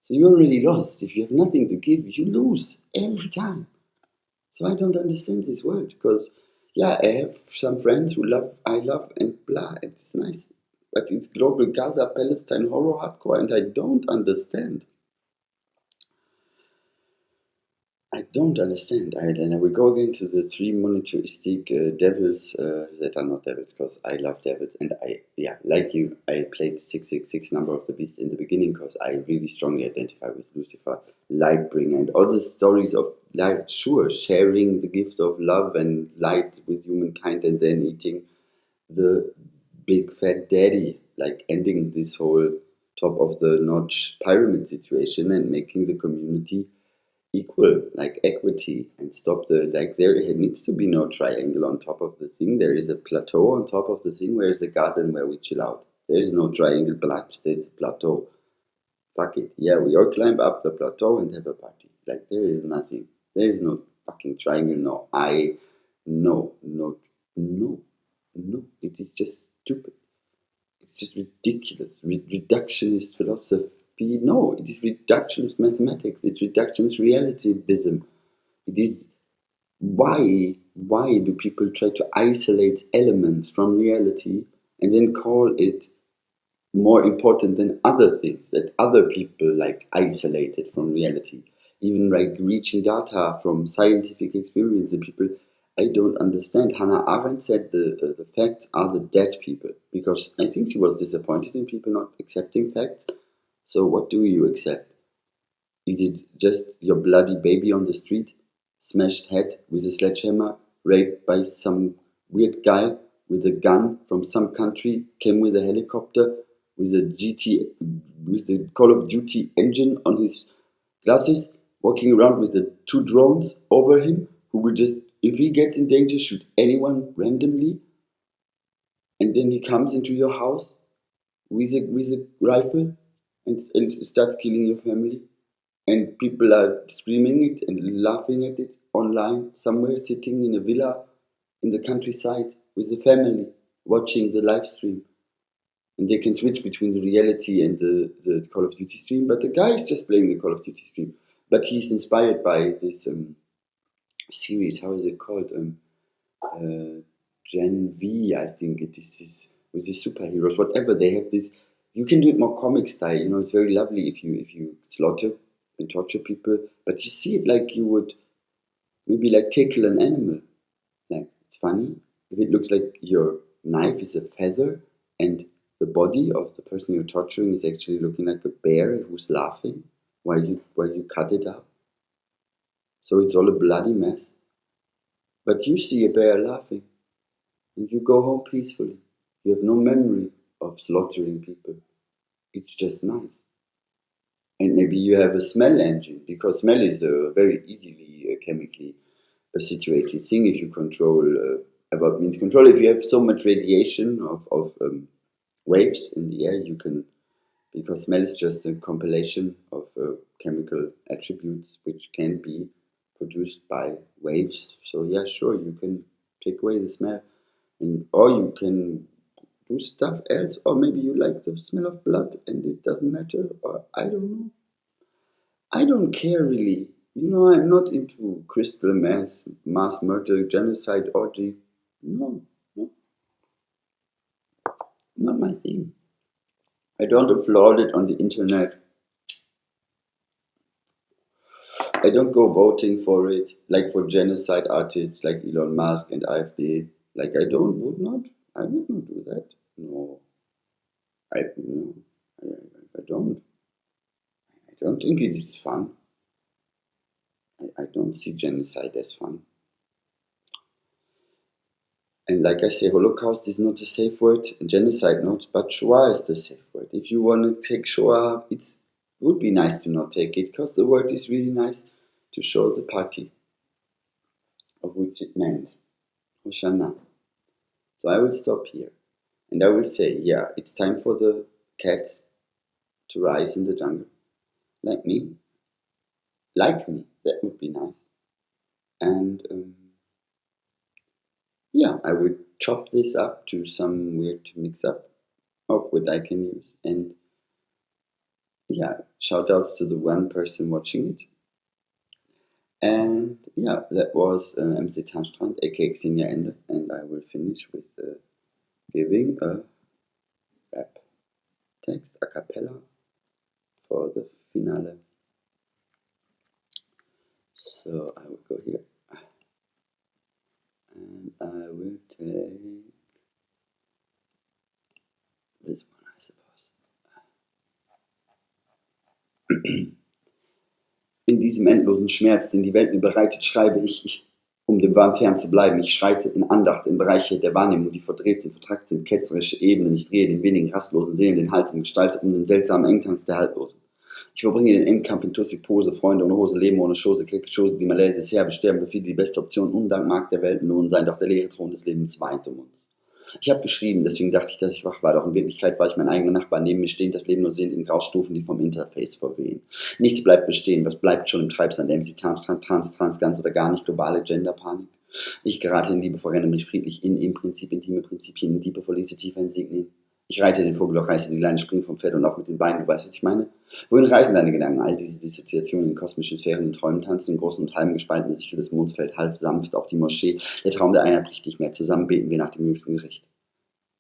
So you're already lost. If you have nothing to give, you lose every time. So I don't understand this world because, yeah, I have some friends who I love, and blah, it's nice. But it's global Gaza, Palestine, horror, hardcore, and I don't understand. I don't understand. And I will go again to the three monotheistic devils that are not devils, because I love devils. And yeah, like you, I played 666 Number of the Beast in the beginning because I really strongly identify with Lucifer, Lightbringer, and all the stories of life. Sure, sharing the gift of love and light with humankind, and then eating the big fat daddy, like ending this whole top of the notch pyramid situation and making the community equal, like equity, and stop the, like, there needs to be no triangle on top of the thing. There is a plateau on top of the thing where is a garden where we chill out. There is no triangle, black states plateau. Fuck it. Yeah, we all climb up the plateau and have a party. Like, there is nothing. There is no fucking triangle. No, no. It is just stupid. It's just ridiculous. Reductionist philosophy. No, it is reductionist mathematics. It's reductionist relativism. It is why do people try to isolate elements from reality and then call it more important than other things that other people like isolated from reality? Even like reaching data from scientific experience, the people I don't understand. Hannah Arendt said the facts are the dead people, because I think she was disappointed in people not accepting facts. So what do you accept? Is it just your bloody baby on the street, smashed head with a sledgehammer, raped by some weird guy with a gun from some country, came with a helicopter with a with the Call of Duty engine on his glasses, walking around with the two drones over him, who will just, if he gets in danger, shoot anyone randomly, and then he comes into your house with a rifle and starts killing your family, and people are screaming it and laughing at it online somewhere, sitting in a villa in the countryside with the family watching the live stream, and they can switch between the reality and the Call of Duty stream, but the guy is just playing the Call of Duty stream, but he's inspired by this series. How is it called? Gen V, I think it is, this with the superheroes. Whatever, they have this. You can do it more comic style. You know, it's very lovely if you slaughter and torture people, but you see it like you would maybe like tickle an animal. Like, it's funny if it looks like your knife is a feather and the body of the person you're torturing is actually looking like a bear who's laughing while you cut it up. So it's all a bloody mess. But you see a bear laughing, and you go home peacefully. You have no memory of slaughtering people. It's just nice. And maybe you have a smell engine, because smell is a very easily chemically situated thing if you control. About means control. If you have so much radiation of waves in the air, you can, because smell is just a compilation of chemical attributes which can be produced by waves. So yeah, sure, you can take away the smell, or you can do stuff else, or maybe you like the smell of blood and it doesn't matter, or I don't know. I don't care really. You know, I'm not into crystal mass murder, genocide, orgy. No, no, not my thing. I don't applaud it on the internet. I don't go voting for it, like for genocide artists like Elon Musk and AfD. Like, I would not do that. No, no, I don't. I don't think it is fun. I don't see genocide as fun. And like I say, Holocaust is not a safe word, and genocide not, but Shoah is the safe word. If you want to take Shoah, it would be nice to not take it, because the word is really nice to show the party of which it meant. Hoshana. So I will stop here, and I will say, yeah, it's time for the cats to rise in the jungle, like me. Like me, that would be nice. And yeah, I would chop this up to some weird mix up of what I can use. And yeah, shout outs to the one person watching it. And yeah, that was MC Tanstrand, aka Xenia Ende, and I will finish with giving a rap text a cappella for the finale. So I will go here, and I will take this one, I suppose. In diesem endlosen Schmerz, den die Welt mir bereitet, schreibe ich, um dem Wahn fern zu bleiben. Ich schreite in Andacht in Bereiche der Wahrnehmung, die verdreht sind, vertrackt sind, ketzerische Ebenen. Ich drehe den wenigen rastlosen Seelen den Hals und gestalte um den seltsamen Engtanz der Haltlosen. Ich verbringe den Endkampf in Tussig Pose, Freunde ohne Hose, Leben ohne Chose, Klicke, Chose, die Malaise, Serbe, sterben für viele die beste Option, Undank mag der Welt nun sein, doch der leere Thron des Lebens weint um uns. Ich habe geschrieben, deswegen dachte ich, dass ich wach war, doch in Wirklichkeit war ich mein eigener Nachbar, neben mir stehend, das Leben nur sehend in Graustufen, die vom Interface verwehen. Nichts bleibt bestehen, was bleibt schon im Treibsand, MC Trans, ganz oder gar nicht, globale Genderpanik. Ich gerate in Liebe, verrenne mich friedlich im Prinzip, intime Prinzipien, in Diepe verließe tiefer Insignien. Ich reite den Vogel, doch reiße die Leine, springe vom Pferd und auf mit den Beinen, du weißt, was ich meine? Wohin reisen deine Gedanken? All diese Dissoziationen in kosmischen Sphären, in Träumen tanzen, in großen und halben gespaltene Sichel des Monds fällt halb sanft auf die Moschee. Der Traum der Einheit bricht nicht mehr zusammen, beten wir nach dem jüngsten Gericht.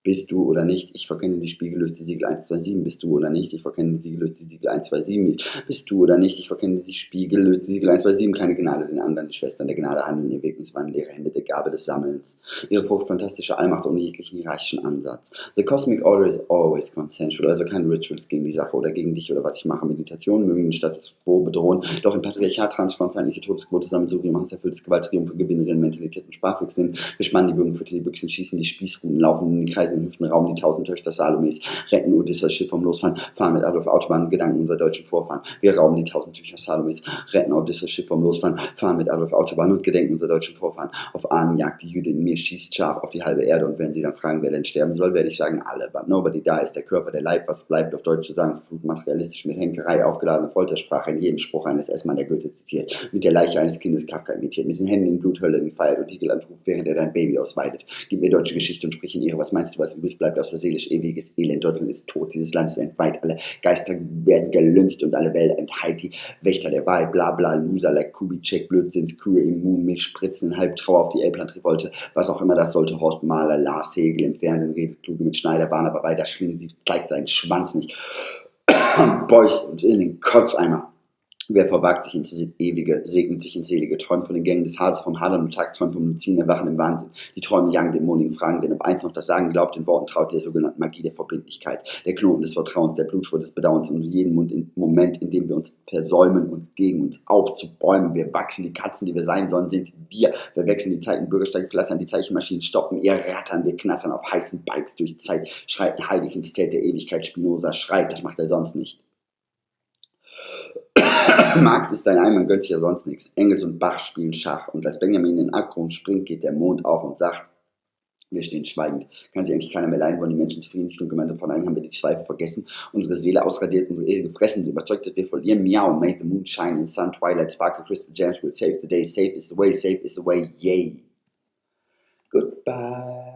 Bist du oder nicht? Ich verkenne die Spiegel, löst die Siegel 127. Bist du oder nicht? Ich verkenne die Siegel, löst die Siegel 127. Bist du oder nicht? Ich verkenne die Spiegel, löst die Siegel 127. Keine Gnade den anderen, die Schwestern der Gnade handeln, ihr Wegniswandel, leere Hände der Gabe des Sammelns. Ihre Frucht fantastische Allmacht ohne jeglichen hierarchischen Ansatz. The Cosmic Order is always consensual, also keine Rituals gegen die Sache oder gegen dich oder was ich mache. Meditationen mögen den Status quo bedrohen, doch im Patriarchat transformfeindliche Todesquote Sammelsurium, hasserfülltes Gewalttriumph, Gewinnerinnen, Mentalität und Sparfüchs sind. Wir spannen die Bögen, füttern die Büchsen, schießen die Spießruten, laufen in den Kreisen im Hüftenraum, die 1000 Töchter Salomes, retten Odysseus Schiff vom Losfahren, fahren mit Adolf Autobahn, Gedanken unserer deutschen Vorfahren. Wir rauben die 1000 Töchter Salomes, retten Odysseus Schiff vom Losfahren, fahren mit Adolf Autobahn und Gedenken unserer deutschen Vorfahren. Auf Ahnenjagd, die Jüdin in mir schießt scharf auf die halbe Erde und wenn sie dann fragen, wer denn sterben soll, werde ich sagen, alle. But nobody dies, der Körper, der Leib, was bleibt, auf Deutsch zu sagen, materialistisch mit Henkerei, aufgeladene Foltersprache, in jedem Spruch eines S-Mann, der Goethe zitiert, mit der Leiche eines Kindes Kafka imitiert, mit den Händen in Bluthölle den feiert und Hegel anruft, während er dein Baby ausweidet. Gib mir deutsche Geschichte und sprich in ihre, was meinst du, was übrig bleibt aus der seelisch ewiges Elend? Deutschland ist tot, dieses Land ist entweiht, alle Geister werden gelüncht und alle Welt entheilt, die Wächter der Wahl, blabla, Loser, like Kubitschek, Blödsinns, Kühe, Immun, Milch, Spritzen, Halbtrauer auf die Elbland-Revolte, was auch immer das sollte, Horst Mahler, Lars Hegel, im Fernsehen redet kluge mit Schneider, waren aber weiter Schlingen, sie zeigt seinen Schwanz nicht, beucht und in den Kotzeimer. Wer verwagt sich ins Ewige, segnet sich ins Selige, träumt von den Gängen des Hades, vom Hadern und Tag, träumt vom Luzin, erwachen im Wahnsinn. Die Träume jagen dämonigen Fragen, denn ob eins noch das Sagen glaubt, den Worten traut, der sogenannten Magie der Verbindlichkeit, der Knoten des Vertrauens, der Blutschwur des Bedauerns und jeden Moment, in dem wir uns versäumen, uns gegen uns aufzubäumen. Wir wachsen, die Katzen, die wir sein sollen, sind wir. Wir wechseln die Zeiten, Bürgersteige flattern, die Zeichenmaschinen stoppen, ihr rattern, wir knattern auf heißen Bikes durch Zeit, schreiten heilig ins Zelt der Ewigkeit, Spinoza schreit, das macht er sonst nicht. Marx ist ein Eimer, gönnt sich ja sonst nichts. Engels und Bach spielen Schach und als Benjamin in den Abgrund springt, geht der Mond auf und sagt, wir stehen schweigend. Kann sich eigentlich keiner mehr leiden, wollen die Menschen zufrieden sich und gemeinsam von einem haben wir die Zweifel vergessen, unsere Seele ausradiert, unsere Ehre gefressen, überzeugt, dass wir verlieren. Miau, make the moon shine in sun, twilight, sparkle, crystal gems will save the day, safe is the way, yay. Goodbye.